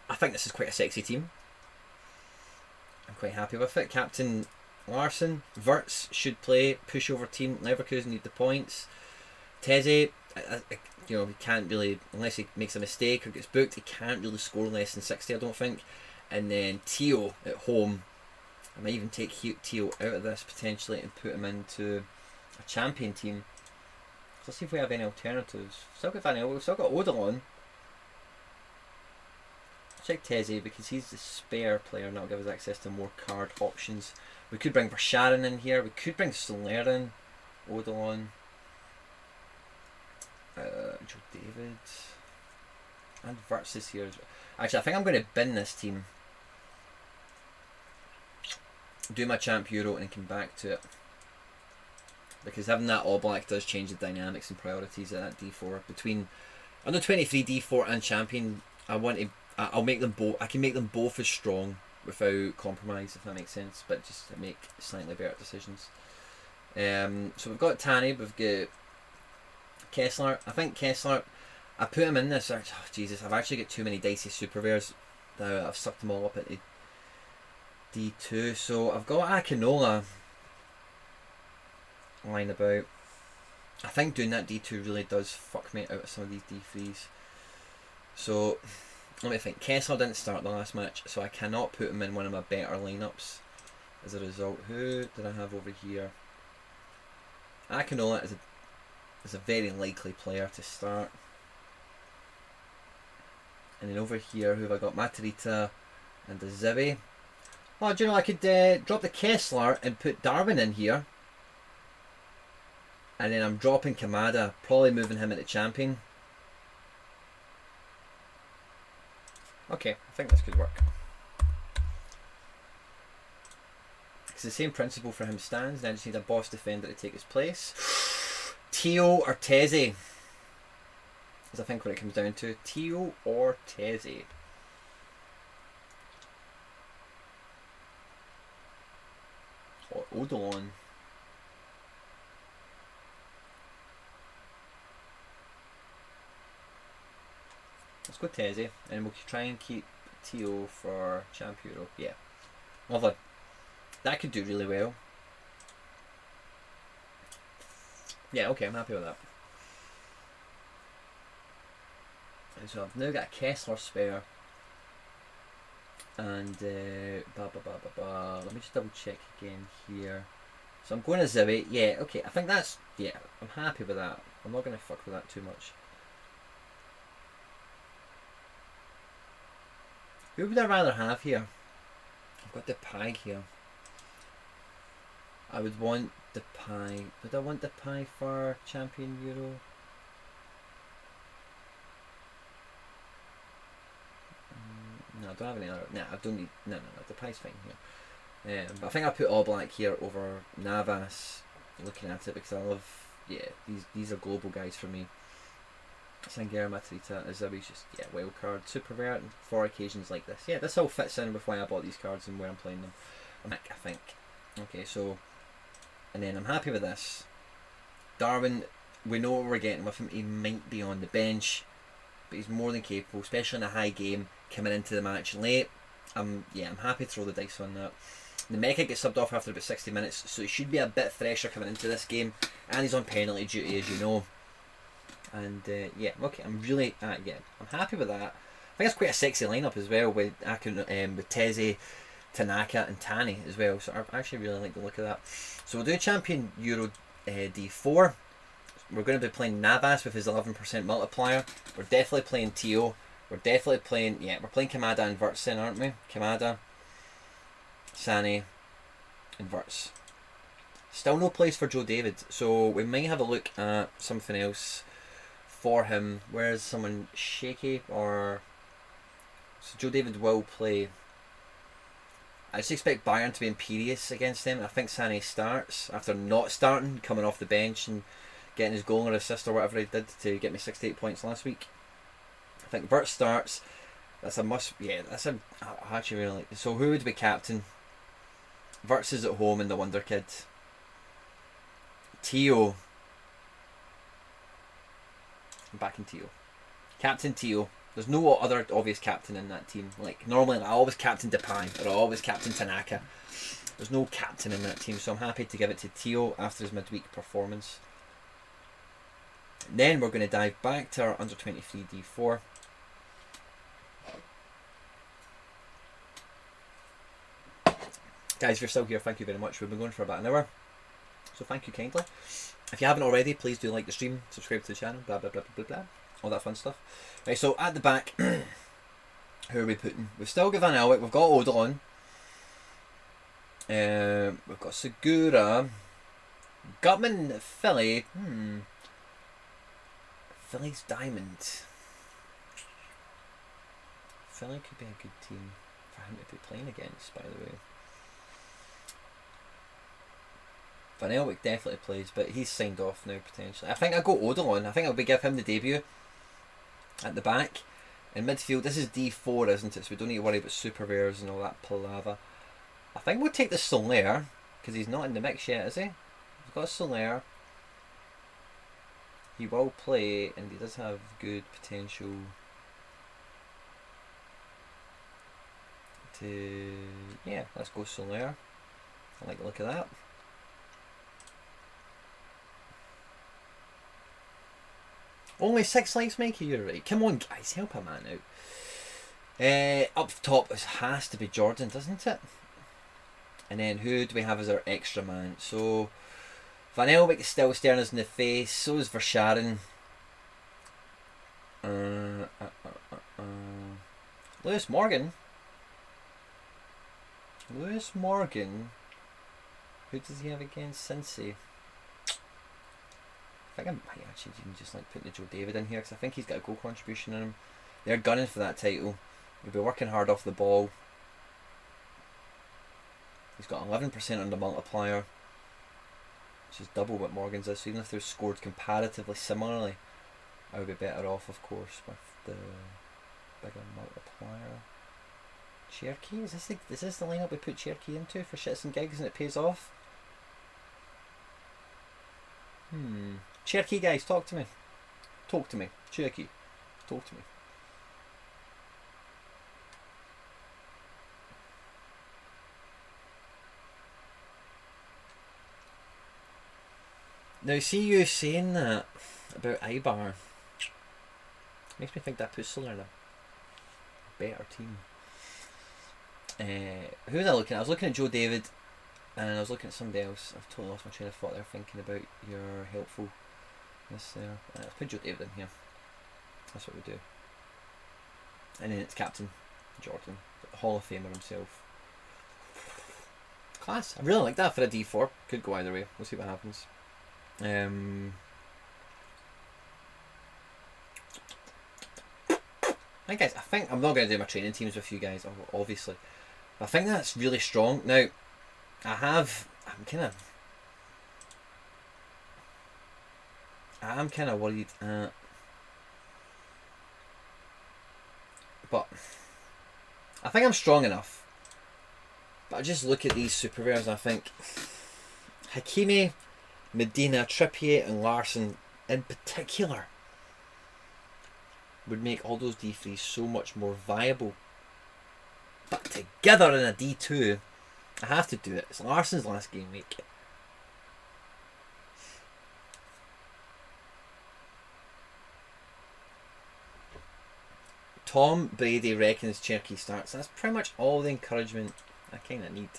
I think this is quite a sexy team. I'm quite happy with it. Captain Larsson, Wirtz should play. Pushover team. Leverkusen need the points. Teze, you know, he can't really, unless he makes a mistake or gets booked, he can't really score less than 60, I don't think. And then Teo at home. I might even take Teo out of this potentially and put him into a champion team. So let's see if we have any alternatives. Still got Van Elwick, we've still got Odilon. Check Teze because he's the spare player and that'll give us access to more card options. We could bring Vershaeren in here, we could bring Soler in. Odilon, Joe David, and Verts is here as well. Actually, I think I'm going to bin this team, do my Champ Euro, and come back to it. Because having that All Black does change the dynamics and priorities at that D4. Between under 23 D4 and Champion, I'll make them both. I can make them both as strong without compromise, if that makes sense. But just to make slightly better decisions. So we've got Tanny, we've got Kessler. I think Kessler, I put him in this. Oh Jesus, I've actually got too many dicey super rares that I've sucked them all up at D2. So I've got Akinola lying about. I think doing that D2 really does fuck me out of some of these D3s. So let me think. Kessler didn't start the last match, so I cannot put him in one of my better lineups as a result. Who did I have over here? Akinola is a very likely player to start. And then over here, who have I got? Matarita and the Zibi. Oh, do you know, I could drop the Kessler and put Darwin in here. And then I'm dropping Kamada, probably moving him into Champion. Okay, I think this could work. It's the same principle for him stands, and I just need a boss defender to take his place. Tio or Teze is I think what it comes down to. Tio or Teze. Or Odilon. Let's go Teze, and we'll try and keep Tio for Champ Euro. Yeah, lovely. That could do really well. Yeah, okay, I'm happy with that. And so I've now got a Kessler spare. And let me just double check again here. So I'm going to Zibi. Yeah, okay, I think that's, yeah, I'm happy with that. I'm not going to fuck with that too much. Who would I rather have here? I've got the Pie here. I would want the Pie. Would I want the Pie for Champion Euro? No, I don't have any other. Nah, I don't need. No, the Pie's fine here. But I think I put All Black here over Navas. Looking at it because I love. Yeah, these are global guys for me. Sangera, Matarita, Azabi's just, yeah, wild card, super rare for occasions like this. Yeah, this all fits in with why I bought these cards and where I'm playing them. I think. Okay, so, and then I'm happy with this. Darwin, we know what we're getting with him. He might be on the bench, but he's more than capable, especially in a high game, coming into the match late. Yeah, I'm happy to throw the dice on that. The Mecha gets subbed off after about 60 minutes, so he should be a bit fresher coming into this game, and he's on penalty duty, as you know. And yeah, okay, I'm really, yeah, I'm happy with that. I think it's quite a sexy lineup as well with Teze, Tanaka and Tani as well. So I actually really like the look of that. So we'll do Champion Euro D4. We're going to be playing Navas with his 11% multiplier. We're definitely playing Tio. We're definitely playing, yeah, we're playing Kamada and Verts in, aren't we? Kamada, Sani, and Verts. Still no place for Joe David. So we might have a look at something else for him. Where's someone shaky or so Joe David will play. I just expect Bayern to be imperious against them. I think Sané starts after not starting, coming off the bench and getting his goal or assist or whatever he did to get me 68 points last week. I think Bert starts. That's a must. Yeah, that's a. I actually really like this. So who would be captain? Verts is at home in the Wonder Kid. Tio. I'm back in Tio. Captain Tio. There's no other obvious captain in that team. Like normally I always captain Depay or I always captain Tanaka. There's no captain in that team, so I'm happy to give it to Tio after his midweek performance. And then we're going to dive back to our under 23 D4. Guys, if you're still here, thank you very much. We've been going for about an hour, so thank you kindly. If you haven't already, please do like the stream, subscribe to the channel, blah blah blah blah blah, all that fun stuff. Right, so at the back, who are we putting? We've still got Van Elwick, we've got Odilon, we've got Segura, Gutman, Philly. Philly's diamond. Philly could be a good team for him to be playing against, by the way. Van Elwick definitely plays, but he's signed off now potentially. I think I'll go Odilon. I think I'll give him the debut at the back. In midfield, this is D4, isn't it? So we don't need to worry about super rares and all that palaver. I think we'll take the SoRare, because he's not in the mix yet, is he? He's got a SoRare. He will play, and he does have good potential to... Yeah, let's go SoRare. I like the look of that. Only 6 likes, Mikey, you're right. Come on, guys, help a man out. Up top, it has to be Jordan, doesn't it? And then who do we have as our extra man? So, Van Elwick is still staring us in the face. So is Verscharen. Lewis Morgan. Lewis Morgan. Who does he have against Cincy? I think I might actually even just like putting the Joe David in here because I think he's got a goal contribution in him. They're gunning for that title. He'll be working hard off the ball. He's got 11% on the multiplier, which is double what Morgan's is. So even if they're scored comparatively similarly, I would be better off, of course, with the bigger multiplier. Cherokee? Is this the lineup we put Cherokee into for shits and gigs and it pays off? Cherokee guys, talk to me. Talk to me. Cherokee, talk to me. Now, see you saying that about Ibar makes me think that puts SoRare in a better team. Who was I looking at? I was looking at Joe David and I was looking at somebody else. I've totally lost my train of thought there thinking about your helpfulness there. Let's put Joe David in here. That's what we do. And then it's Captain Jordan, the Hall of Famer himself. Class. I really like that for a D4. Could go either way. We'll see what happens. Hi guys, I think I'm not going to do my training teams with you guys, obviously. But I think that's really strong. Now, I'm kind of worried. But I think I'm strong enough. But I just look at these super rares and I think Hakimi, Medina, Trippier and Larsson in particular would make all those D3s so much more viable. But together in a D2, I have to do it. It's Larsson's last game week. Tom Brady reckons Cherokee starts. That's pretty much all the encouragement I kind of need.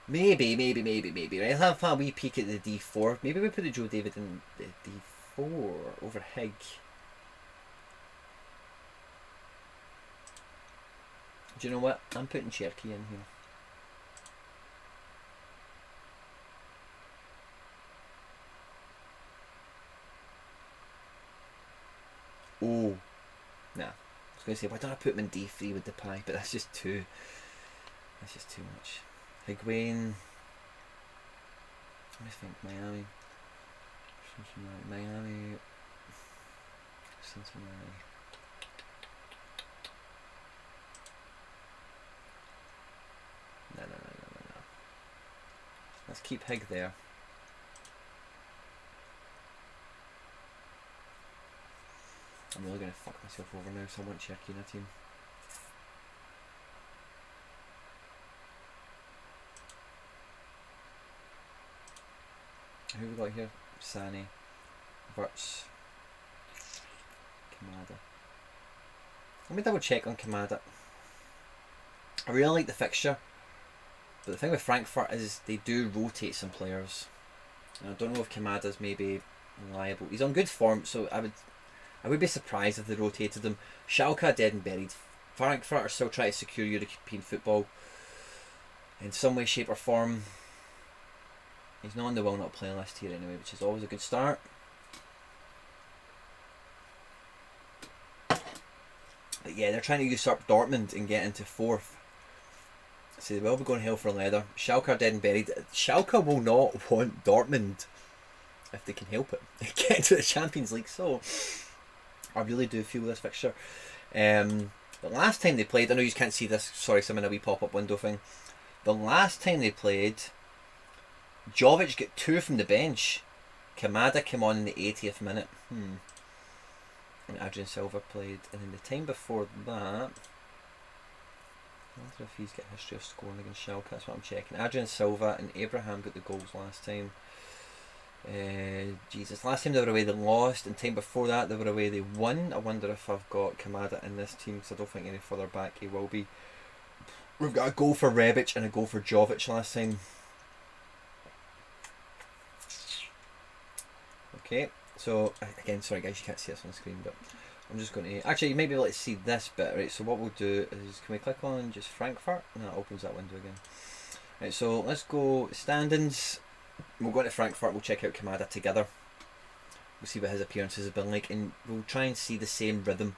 Maybe. Right, let's have a wee peek at the D4. Maybe we put the Joe David in the D4 over Hig. Do you know what? I'm putting Cherokee in here. Oh. Nah. I was going to say, why don't I put him in D3 with the pie? But that's just too... That's just too much. Higuain. Let me think. Miami. Miami. Cincinnati. No. Let's keep Hig there. I'm really going to fuck myself over now, so I want Cherokee in a team. Who have we got here? Sani, Verts, Kamada. Let me double check on Kamada. I really like the fixture, but the thing with Frankfurt is they do rotate some players. And I don't know if Kamada's maybe reliable. He's on good form, so I would be surprised if they rotated him. Schalke are dead and buried. Frankfurt are still trying to secure European football in some way, shape or form. He's not on the will not play list here anyway, which is always a good start. But yeah, they're trying to usurp Dortmund and get into 4th. So they will be going hell for leather. Schalke are dead and buried. Schalke will not want Dortmund, if they can help it, get into the Champions League. So I really do feel this fixture. The last time they played, I know you can't see this, sorry, I'm in a wee pop-up window thing. The last time they played, Jovic got 2 from the bench. Kamada came on in the 80th minute. And Adrian Silva played. And then the time before that, I wonder if he's got history of scoring against Schalke. That's what I'm checking. Adrian Silva and Abraham got the goals last time. Jesus, last time they were away they lost, and time before that they were away they won. I wonder if I've got Kamada in this team, because I don't think any further back he will be. We've got a goal for Rebic and a goal for Jovic last time. Okay, so again, sorry guys, you can't see this on the screen, but I'm just going to, actually you might be able to see this bit, right? So what we'll do is, can we click on just Frankfurt, and that opens that window again. Right, so let's go standings. We'll go to Frankfurt, we'll check out Kamada together. We'll see what his appearances have been like, and we'll try and see the same rhythm.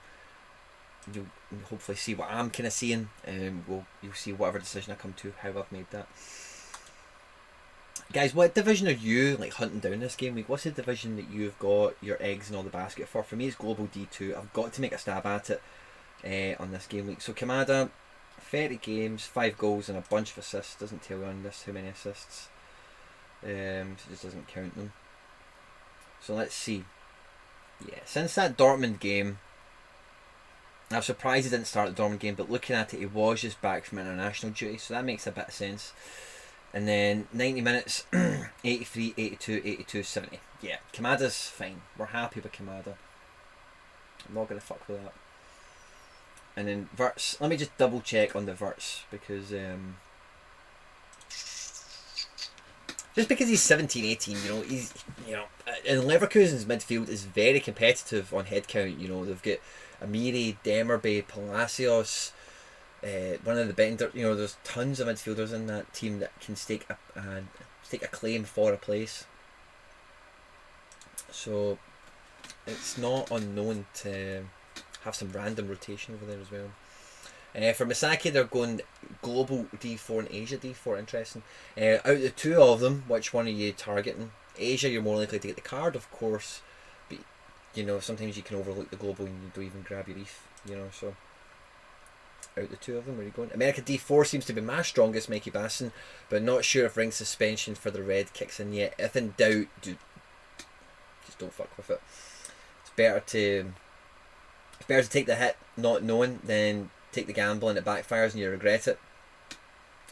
You'll hopefully see what I'm kind of seeing, and you'll see whatever decision I come to, how I've made that. Guys, what division are you like hunting down this game week? What's the division that you've got your eggs in all the basket for? For me, it's Global D2. I've got to make a stab at it on this game week. So Kamada, 30 games, 5 goals and a bunch of assists. Doesn't tell you on this how many assists. So it just doesn't count them. So let's see. Yeah, since that Dortmund game, I'm surprised he didn't start the Dortmund game, but looking at it, he was just back from international duty, so that makes a bit of sense. And then 90 minutes, 83, 82, 82, 70. Yeah, Kamada's fine. We're happy with Kamada. I'm not going to fuck with that. And then Wirtz, let me just double check on the Wirtz, because just because he's 17, 18, he's, and Leverkusen's midfield is very competitive on head count. They've got Amiri, Demirbe, Palacios, one of the better, there's tons of midfielders in that team that can stake a claim for a place. So it's not unknown to have some random rotation over there as well. For Misaki, they're going Global D4 and Asia D4. Interesting. Out of the two of them, which one are you targeting? Asia, you're more likely to get the card, of course, but sometimes you can overlook the Global and you don't even grab your ETH. So out of the two of them, where are you going? America D4 seems to be my strongest, Mikey Basson, but not sure if ring suspension for the red kicks in yet. If in doubt, dude, just don't fuck with it. It's better to take the hit not knowing than take the gamble and it backfires and you regret it.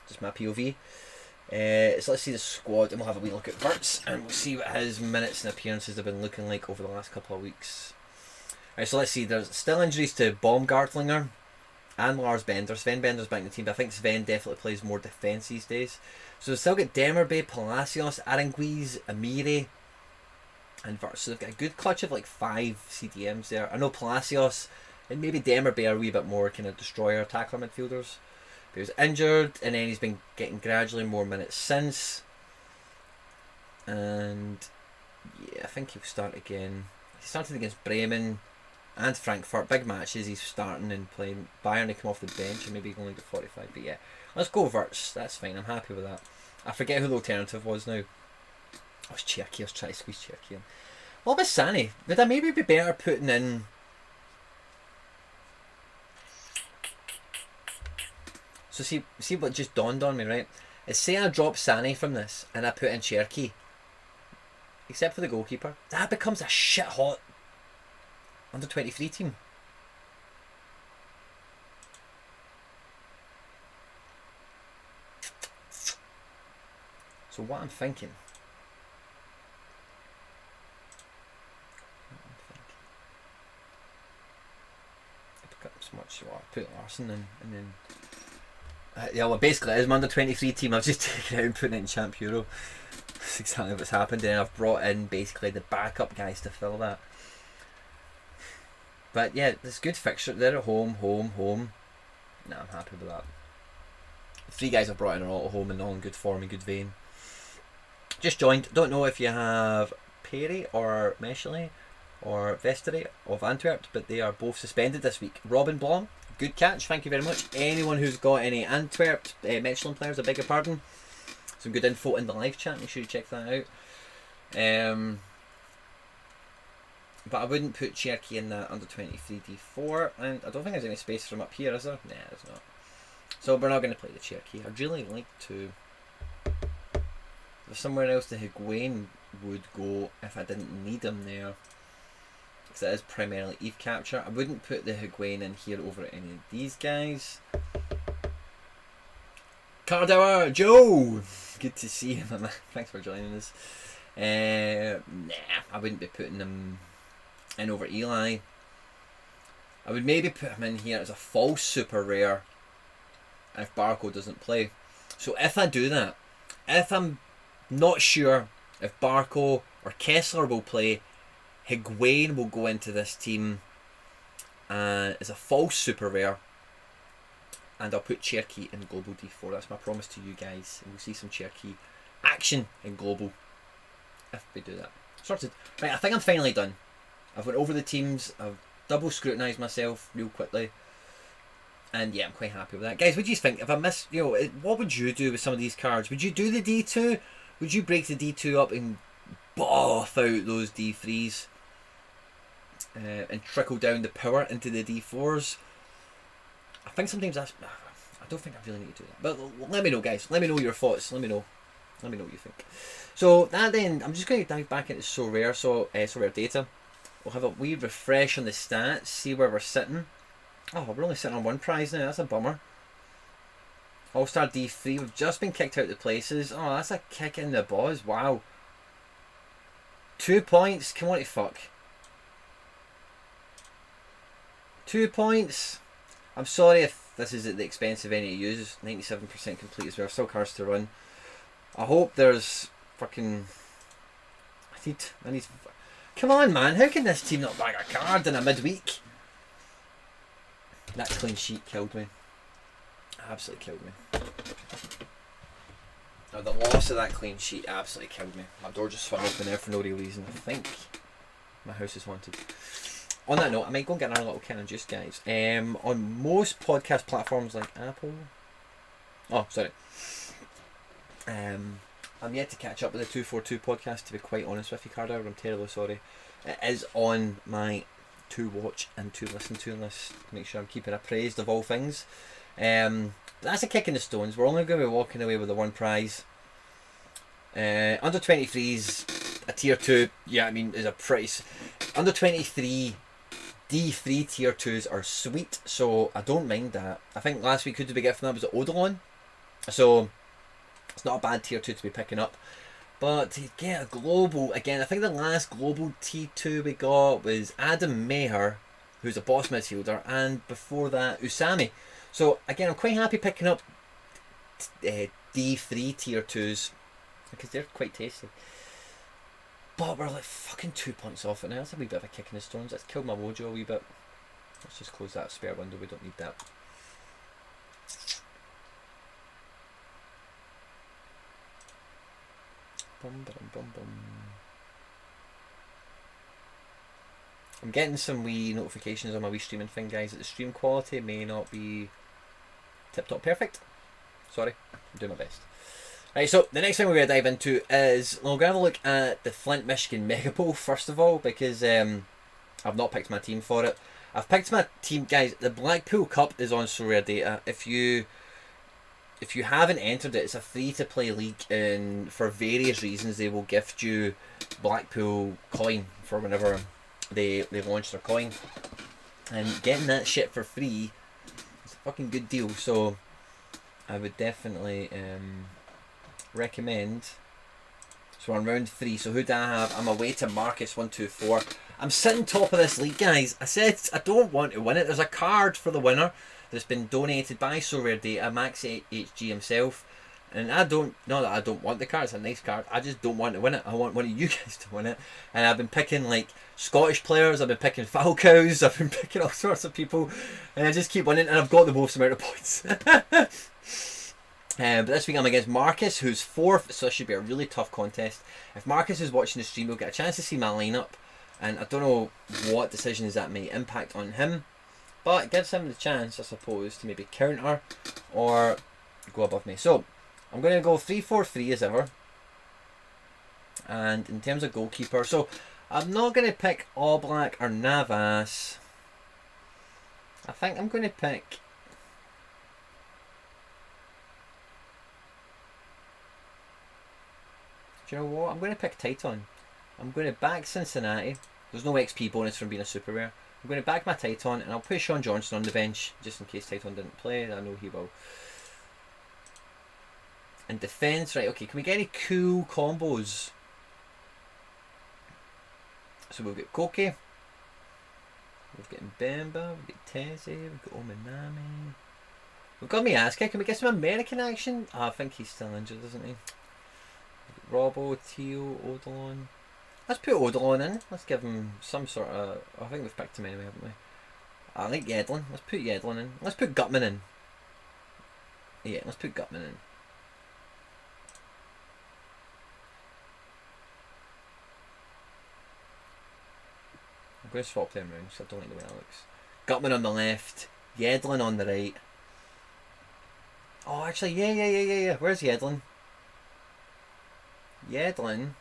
Just my POV. So let's see the squad, and we'll have a wee look at Wirtz, and we'll see what his minutes and appearances have been looking like over the last couple of weeks. Alright, so let's see. There's still injuries to Baumgartlinger and Lars Bender. Sven Bender's back in the team, but I think Sven definitely plays more defence these days. So they've still got Demirbe, Palacios, Aranguiz, Amiri, and Wirtz. So they've got a good clutch of like 5 CDMs there. I know Palacios and maybe Demirbe are a wee bit more kind of destroyer, tackler midfielders. But he was injured, and then he's been getting gradually more minutes since. And yeah, I think he'll start again. He started against Bremen and Frankfurt, big matches. He's starting and playing. Bayern to come off the bench, and maybe he can only get 45. But yeah, let's go Wirtz. That's fine. I'm happy with that. I forget who the alternative was now. Oh, it's Cherki. I was trying to squeeze Cherki in. What about Sani? Would I maybe be better putting in? So see what just dawned on me, right? Is say I drop Sani from this and I put in Cherki, except for the goalkeeper, that becomes a shit hot under 23 team. So what I'm thinking, I pick up so much. Well, I put Larsson in, and then. Yeah, well, basically, it is my under 23 team. I've just taken it out and put it in Champ Euro. That's exactly what's happened, and I've brought in basically the backup guys to fill that. But yeah, it's good fixture. They're at home. Nah, I'm happy with that. The 3 guys I've brought in are all at home and all in good form and good vein. just joined. Don't know if you have Perry or Meschele or Vestery of Antwerp, but they are both suspended this week. Robin Blom, good catch, thank you very much. Anyone who's got any Antwerp Mechelen players, I beg your pardon. Some good info in the live chat, make sure you check that out. But I wouldn't put Cherky in that under 23 D4, and I don't think there's any space for him up here, is there? Nah, there's not. So we're not going to play the Cherky. I'd really like to. There's somewhere else the Higuain would go if I didn't need him there, because it is primarily Eve capture. I wouldn't put the Higuain in here over any of these guys. Card Hour, Joe! Good to see you, man. Thanks for joining us. Nah, I wouldn't be putting him in over Eli. I would maybe put him in here as a false super rare if Barco doesn't play. So if I do that, if I'm not sure if Barco or Kessler will play, Higuain will go into this team as a false super rare, and I'll put Cherky in Global D4. That's my promise to you guys, and we'll see some Cherky action in Global if we do that. Sorted. Right, I think I'm finally done. I've went over the teams, I've double scrutinised myself real quickly, and yeah, I'm quite happy with that. Guys, what do you think? If I miss, what would you do with some of these cards? Would you do the D2? Would you break the D2 up and boff out those D3s and trickle down the power into the D4s? I think sometimes that's... I don't think I really need to do that. But let me know, guys. Let me know your thoughts. Let me know what you think. So that then, I'm just going to dive back into SoRare, SoRare data. We'll have a wee refresh on the stats, see where we're sitting. Oh, we're only sitting on one prize now. That's a bummer. All-Star D3. We've just been kicked out of the places. Oh, that's a kick in the balls. Wow. 2 points. Come on, to fuck. 2 points. I'm sorry if this is at the expense of any of you. 97% complete as well. Still cards to run. I hope there's fucking... I need... Come on, man. How can this team not bag a card in a midweek? That clean sheet killed me. Absolutely killed me. No, the loss of that clean sheet absolutely killed me. My door just swung open there for no real reason. I think my house is haunted. On that note, I might go and get another little can of juice, guys. On most podcast platforms like Apple... Oh, sorry. I'm yet to catch up with the 242 podcast, to be quite honest with you, Cardo. I'm terribly sorry. It is on my to watch and to listen to list. Make sure I'm keeping appraised of all things. That's a kick in the stones. We're only going to be walking away with the one prize. Under 23s, a tier 2, yeah, I mean, is a price. Under 23 D3 tier 2s are sweet, so I don't mind that. I think last week who did we get from that was Odilon. So it's not a bad tier 2 to be picking up. But to get a global, again, I think the last global T2 we got was Adam Maher, who's a boss midfielder, and before that, Usami. So again, I'm quite happy picking up D3 tier 2s, because they're quite tasty. But we're like fucking 2 points off it now. That's a wee bit of a kick in the stones. That's killed my mojo a wee bit. Let's just close that spare window, we don't need that. Bum, bum, bum, bum. I'm getting some wee notifications on my wee streaming thing, guys, that the stream quality may not be tip-top perfect. Sorry, I'm doing my best. Right, so the next thing we're going to dive into is, we're going to have a look at the Flint, Michigan Mega Bowl, first of all, because I've not picked my team for it. I've picked my team, guys. The Blackpool Cup is on SoRare data. If you haven't entered it, it's a free-to-play league, and for various reasons they will gift you Blackpool coin for whenever they launch their coin. And getting that shit for free is a fucking good deal, so I would definitely recommend. So we're on round 3, so who do I have? I'm away to Marcus124. I'm sitting top of this league, guys. I said I don't want to win it. There's a card for the winner that's been donated by SoRare Data, Max HG himself, and not that I don't want the card, it's a nice card, I just don't want to win it. I want one of you guys to win it. And I've been picking like Scottish players, I've been picking Falcows, I've been picking all sorts of people, and I just keep winning, and I've got the most amount of points. But this week I'm against Marcus, who's 4th, so this should be a really tough contest. If Marcus is watching the stream, we'll get a chance to see my lineup, and I don't know what decisions that may impact on him, but it gives him the chance, I suppose, to maybe counter or go above me. So I'm going to go 3-4-3 as ever. And in terms of goalkeeper, so I'm not going to pick Oblak or Navas. I think I'm going to pick... Do you know what? I'm going to pick Titan. I'm going to back Cincinnati. There's no XP bonus from being a super rare. I'm going to back my Titan, and I'll put Sean Johnson on the bench just in case Titan didn't play. I know he will. And defense, right? Okay, can we get any cool combos? So we've got Koke, we've got Mbemba, we've got Teze, we've got Omanami. We've got Miazga. Can we get some American action? Oh, I think he's still injured, isn't he? Robbo, Teo, Odilon. Let's put Odilon in. Let's give him some sort of... I think we've picked him anyway, haven't we? I like Yedlin. Let's put Yedlin in. Let's put Gutman in. Yeah, let's put Gutman in. I'm going to swap them around, so I don't like the way that looks. Gutman on the left. Yedlin on the right. Oh, actually, yeah. Where's Yedlin? Yedlin.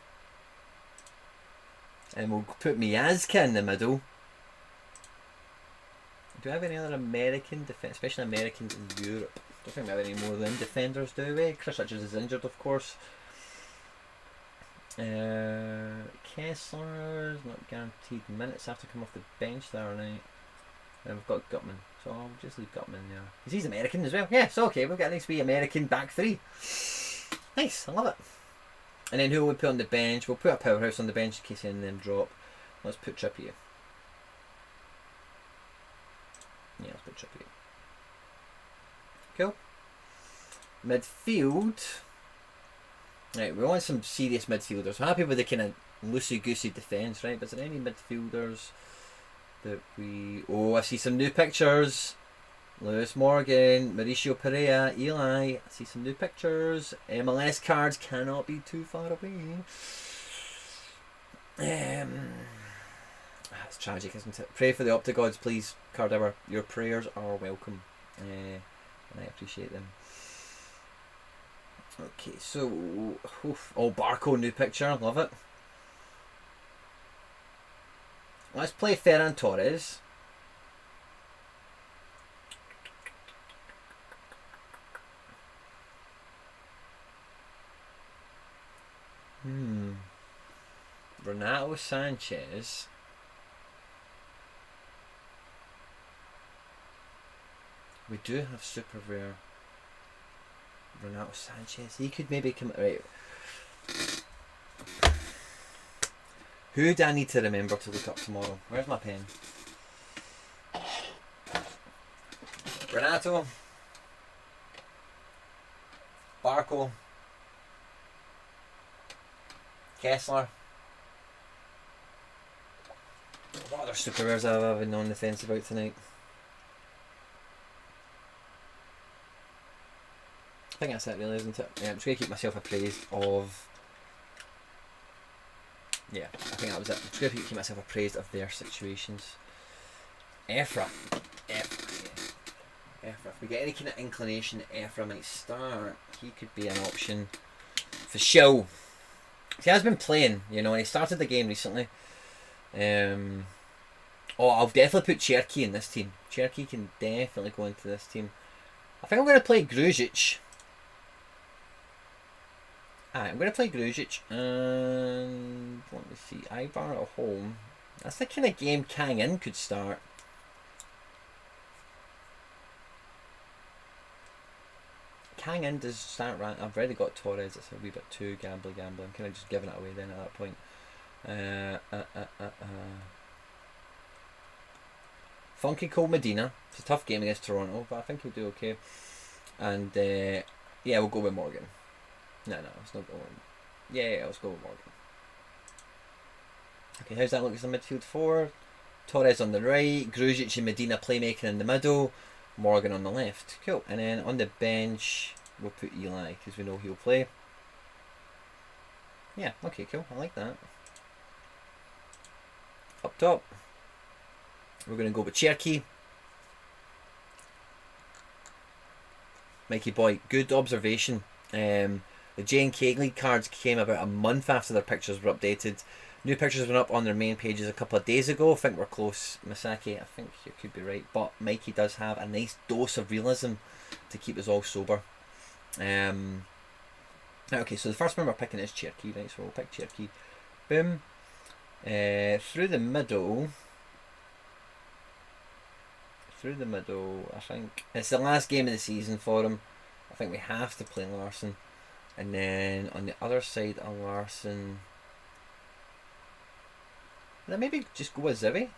And we'll put Miazga in the middle. Do I have any other American defence, especially Americans in Europe? Don't think we have any more than defenders, do we? Chris Richards is injured, of course. Kessler's not guaranteed minutes after come off the bench there, right? And we've got Gutman, so I'll just leave Gutman there. Because he's American as well. Yeah, so okay, we've got a nice wee American back three. Nice, I love it. And then who will we put on the bench? We'll put a powerhouse on the bench in case any of them drop. Let's put Trippier. Yeah, let's put Trippier. Cool. Midfield. Right, we want some serious midfielders. We're happy with the kind of loosey-goosey defence, right? But is there any midfielders that we... Oh, I see some new pictures. Lewis Morgan, Mauricio Pereira, Eli. I see some new pictures. MLS cards cannot be too far away. It's tragic, isn't it? Pray for the Optigods, please, card hour. Your prayers are welcome. And I appreciate them. Okay, so... Oh, Barco, new picture. Love it. Let's play Ferran Torres. Renato Sanchez. We do have super rare Renato Sanchez. He could maybe come... Right. Who do I need to remember to look up tomorrow? Where's my pen? Renato. Barco. Kessler. What other super rares have I been on the fence about tonight? I think that's it really, isn't it? Yeah, I'm just going to keep myself appraised of... Yeah, I think that was it. I'm just going to keep myself appraised of their situations. Ephra. Ephra. If we get any kind of inclination that Ephra might start, he could be an option for show. He has been playing, you know, and he started the game recently. Oh, I'll definitely put Cherky in this team. Cherky can definitely go into this team. I think I'm going to play Grujic. I'm going to play Grujic, and let me see, Ibar at home. That's the kind of game Kang In could start. Kang In does start right. I've already got Torres. It's a wee bit too gambly. I'm kind of just giving it away then at that point. Funky Cole Medina. It's a tough game against Toronto, but I think he'll do okay. And yeah, we'll go with Morgan. No, it's not going. Yeah, let's go with Morgan. Okay, how's that look as the midfield four? Torres on the right, Grujic and Medina playmaking in the middle, Morgan on the left. Cool. And then on the bench, we'll put Eli because we know he'll play. Yeah, okay, cool. I like that. Up top, we're going to go with Cherokee. Mikey boy, good observation. The J&K League cards came about a month after their pictures were updated. New pictures went up on their main pages a couple of days ago. I think we're close, Misaki. I think you could be right. But Mikey does have a nice dose of realism to keep us all sober. Okay, so the first one we're picking is Cherokee, right? So we'll pick Cherokee. Boom. Through the middle, I think it's the last game of the season for him. I think we have to play Larsson, and then on the other side of Larsson, then maybe just go with Zivi.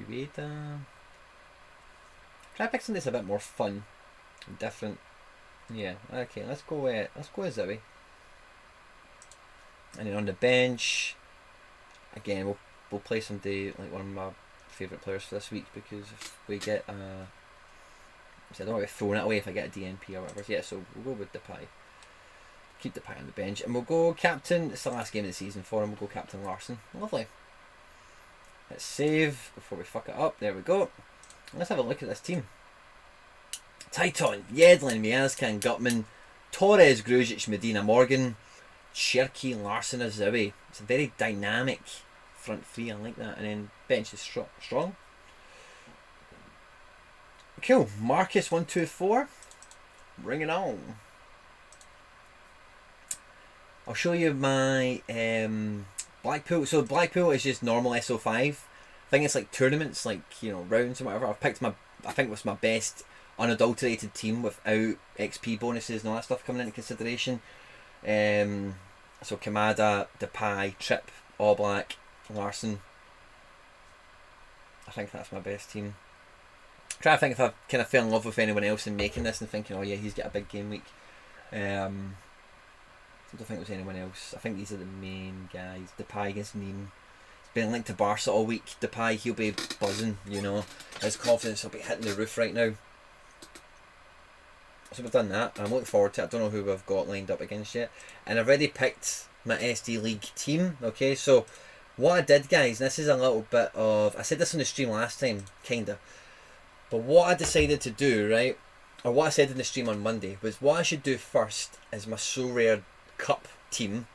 Ueda. Try to pick something that's a bit more fun and different. Yeah. Okay. Let's go with Zivi. And then on the bench, again, we'll play somebody like one of my favourite players for this week, because if we get I don't want to be throwing it away if I get a DNP or whatever. So yeah, so we'll go with Depay. Keep Depay on the bench, and we'll go captain. It's the last game of the season for him. We'll go captain Larsson. Lovely. Let's save before we fuck it up. There we go. Let's have a look at this team. Titon, Yedlin, Miazkan, Gutman, Torres, Grujic, Medina, Morgan, Cherokee, Larsson, Aziwi. It's a very dynamic front three. I like that. And then bench is strong. Cool. Marcus 124. Bring it on. I'll show you my Blackpool. So Blackpool is just normal SO5. I think it's like tournaments, like, you know, rounds or whatever. I've picked I think it was my best unadulterated team without XP bonuses and all that stuff coming into consideration. So Kamada, Depay, Tripp, Oblak, Larsson. I think that's my best team. Try to think if I kind of fell in love with anyone else in making this and thinking, oh yeah, he's got a big game week. I don't think it was anyone else. I think these are the main guys. Depay against Nîmes. He's been linked to Barca all week. Depay, he'll be buzzing, you know. His confidence will be hitting the roof right now. So we've done that. I'm looking forward to it. I don't know who we've got lined up against yet. And I've already picked my SD League team. Okay, so what I did, guys, and this is a little bit of... I said this on the stream last time, kinda. But what I decided to do, right, or what I said in the stream on Monday, was what I should do first is my SoRare Cup team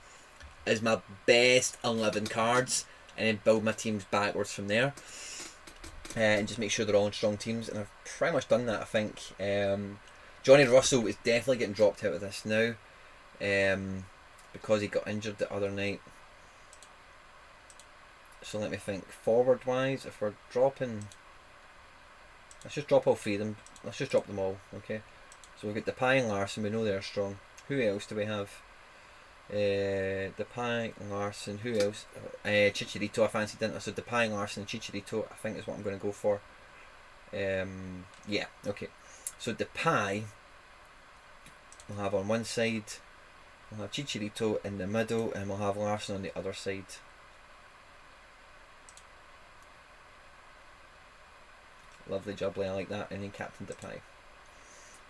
is my best 11 cards, and then build my teams backwards from there, and just make sure they're all in strong teams. And I've pretty much done that, I think. Johnny Russell is definitely getting dropped out of this now, because he got injured the other night. So let me think. Forward wise, if we're dropping, let's just drop all three of them. Let's just drop them all, okay? So we've got Depay and Larsson, we know they're strong. Who else do we have? Depay, Larsson, who else? Chicharito I fancied, didn't I? So Depay, Larsson and Chicharito I think is what I'm going to go for. Yeah, okay. So Depay we'll have on one side, we'll have Chicharito in the middle, and we'll have Larsson on the other side. Lovely jubbly, I like that. And then Captain Depay.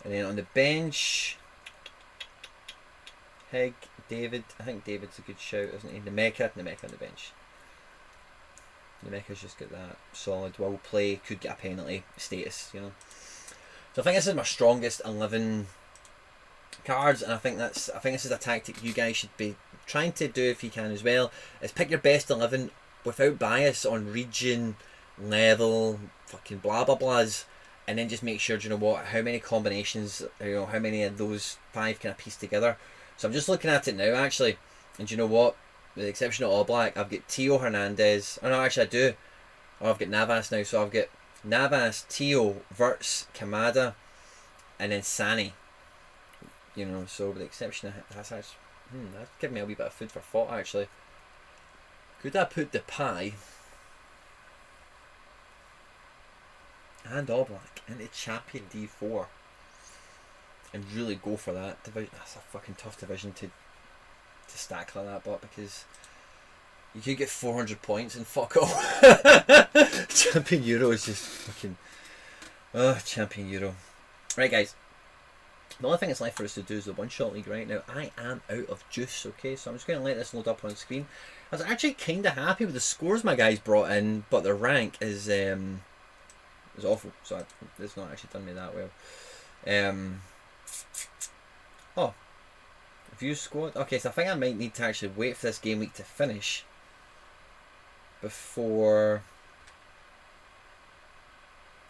And then on the bench, Hig, David. I think David's a good shout, isn't he? Nemeka on the bench. Nemeka's just got that solid will play, could get a penalty status, you know. So I think this is my strongest 11 cards, and I think this is a tactic you guys should be trying to do if you can as well. Is pick your best 11 without bias on region, level, fucking blah blah blahs, and then just make sure, you know what, how many combinations, you know, how many of those 5 can I piece together. So I'm just looking at it now actually, and you know what, with the exception of All Black, I've got Tio Hernandez. Oh no, actually I do. Oh, I've got Navas now, so I've got Navas, Tio, Wirtz, Kamada, and then Sani. You know, so with the exception of that's given me a wee bit of food for thought actually. Could I put Depay and All Black into Champion D4 and really go for that division? That's a fucking tough division to stack like that, but because you could get 400 points and fuck all. Champion Euro is just fucking... Oh, Champion Euro. Right, guys. The only thing that's left for us to do is the one-shot league right now. I am out of juice, okay? So I'm just going to let this load up on screen. I was actually kind of happy with the scores my guys brought in, but their rank is awful. So it's not actually done me that well. Oh, view squad. Okay, so I think I might need to actually wait for this game week to finish before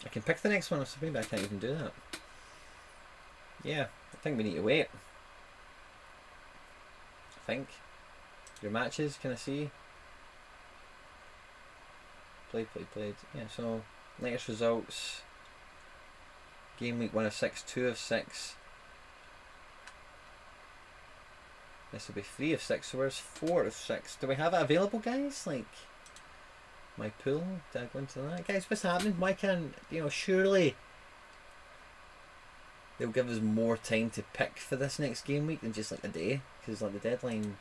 I can pick the next one. So maybe I can't even do that. Yeah, I think we need to wait. I think. Your matches, can I see? Played. Yeah, so latest results. Game week 1 of 6, 2 of 6. This will be 3 of 6, so where's 4 of 6? Do we have it available, guys? Like, my pool? Did I go into that? Guys, what's happening? Why can't, surely they'll give us more time to pick for this next game week than just like a day? Because like the deadline,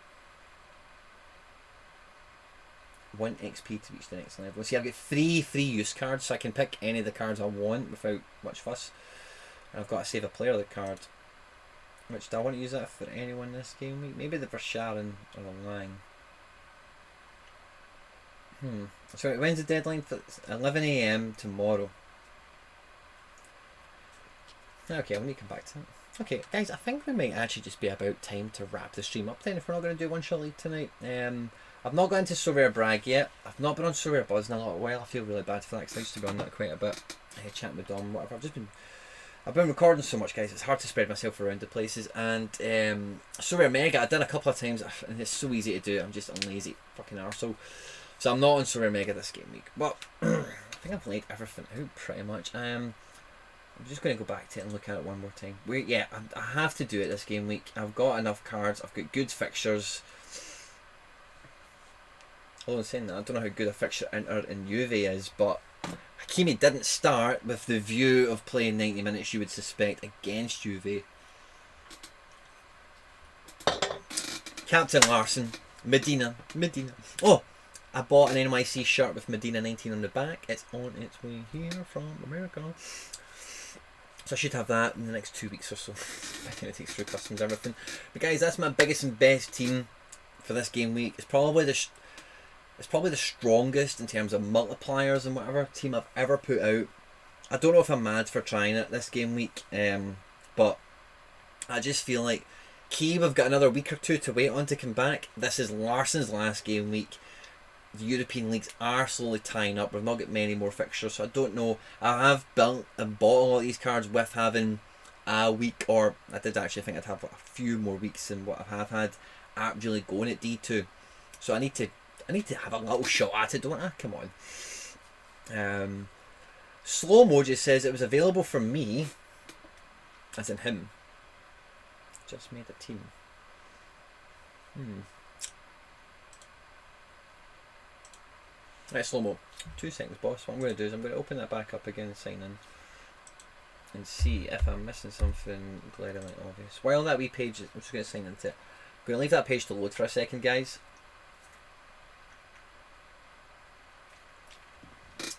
1 XP to reach the next level. See, I've got 3 free use cards, so I can pick any of the cards I want without much fuss. And I've got to save a player the card. Which, do I want to use that for anyone this game week? Maybe for Sharon or Lang. So when's the deadline? For 11 AM tomorrow. Okay, I'll need to come back to that. Okay, guys, I think we might actually just be about time to wrap the stream up then if we're not going to do one shot league tonight. I've not got into SoRare Brag yet. I've not been on SoRare Buzz in a little while. I feel really bad for that because I used to be on that quite a bit. Chatting with Dom, whatever. I've been recording so much, guys. It's hard to spread myself around the places. And SoRare Mega, I've done a couple of times, and it's so easy to do. I'm just a lazy fucking arsehole. So I'm not on SoRare Mega this game week. But I think I've laid everything out pretty much. I'm just going to go back to it and look at it one more time. I have to do it this game week. I've got enough cards. I've got good fixtures. Although in saying that, I don't know how good a fixture Inter and Juve is, but Hakimi didn't start with the view of playing 90 minutes, you would suspect, against Juve. Captain Larsson, Medina. Oh, I bought an NYC shirt with Medina 19 on the back. It's on its way here from America. So I should have that in the next 2 weeks or so. I think it takes through customs and everything. But guys, that's my biggest and best team for this game week. It's probably the strongest in terms of multipliers and whatever team I've ever put out. I don't know if I'm mad for trying it this game week, but I just feel like we've got another week or two to wait on to come back. This is Larsson's last game week. The European leagues are slowly tying up. We've not got many more fixtures, so I don't know. I have built and bought a lot of these cards with having a week, or I did actually think I'd have a few more weeks than what I have had actually going at D2. So I need to have a little shot at it, don't I? Come on. Slow Mo just says it was available for me, as in him. Just made a team. Right, Slow Mo. 2 seconds, boss. What I'm going to do is I'm going to open that back up again and sign in. And see if I'm missing something glaringly obvious. While that wee page, I'm just going to sign into it. I'm going to leave that page to load for a second, guys.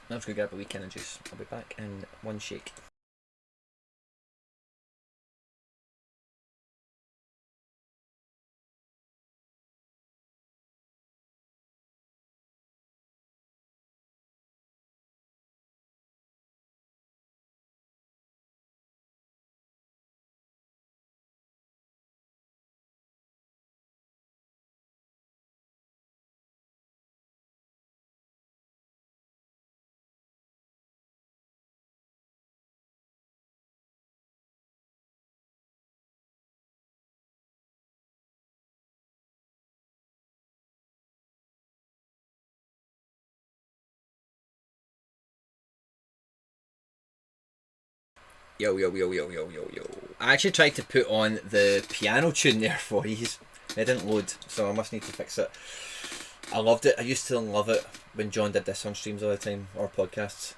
I'm just going to grab a wee can of juice. I'll be back in one shake. Yo. I actually tried to put on the piano tune there for you. It didn't load, so I must need to fix it. I loved it. I used to love it when John did this on streams all the time, or podcasts.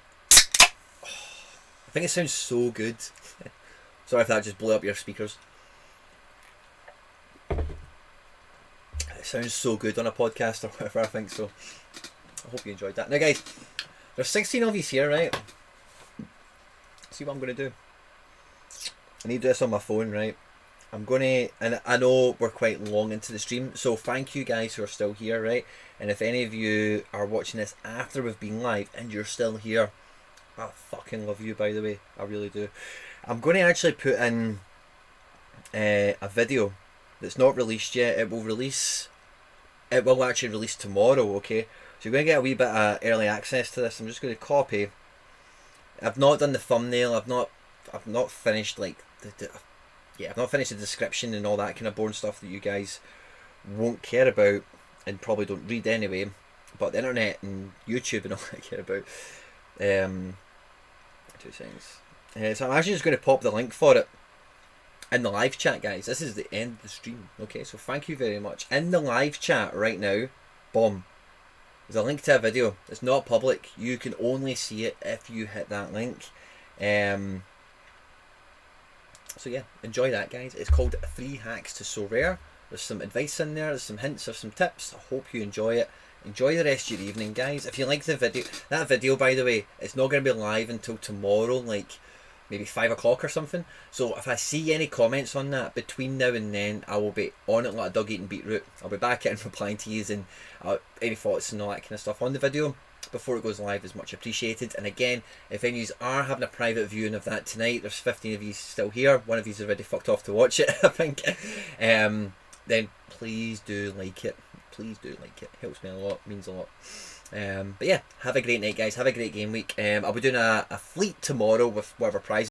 I think it sounds so good. Sorry if that just blew up your speakers. It sounds so good on a podcast or whatever, I think so. I hope you enjoyed that. Now guys, there's 16 of you here, right? See what I'm going to do. I need to do this on my phone, right? I'm gonna, and I know we're quite long into the stream, so thank you guys who are still here, right? And if any of you are watching this after we've been live and you're still here, I fucking love you, by the way. I really do. I'm going to actually put in a video that's not released yet. It will actually release tomorrow, okay? So you're going to get a wee bit of early access to this. I'm just going to copy. I've not done the thumbnail. I've not finished like I've not finished the description and all that kind of boring stuff that you guys won't care about and probably don't read anyway. But the internet and YouTube and all that I care about. 2 seconds. So I'm actually just going to pop the link for it in the live chat, guys. This is the end of the stream, okay? So thank you very much. In the live chat right now, boom, there's a link to a video. It's not public. You can only see it if you hit that link. So yeah, enjoy that, guys. It's called 3 Hacks to SoRare. There's some advice in there. There's some hints. There's some tips. I hope you enjoy it. Enjoy the rest of your evening, guys. If you like the video, that video, by the way, it's not going to be live until tomorrow, like maybe 5 o'clock or something. So if I see any comments on that between now and then, I will be on it like a dog eating beetroot. I'll be back in replying to you and any thoughts and all that kind of stuff on the video before it goes live is much appreciated. And again, if any of you are having a private viewing of that tonight, there's 15 of you still here. One of you's already fucked off to watch it, I think. Then please do like it. Please do like it. Helps me a lot. Means a lot. But yeah, have a great night, guys. Have a great game week. I'll be doing a fleet tomorrow with whatever prize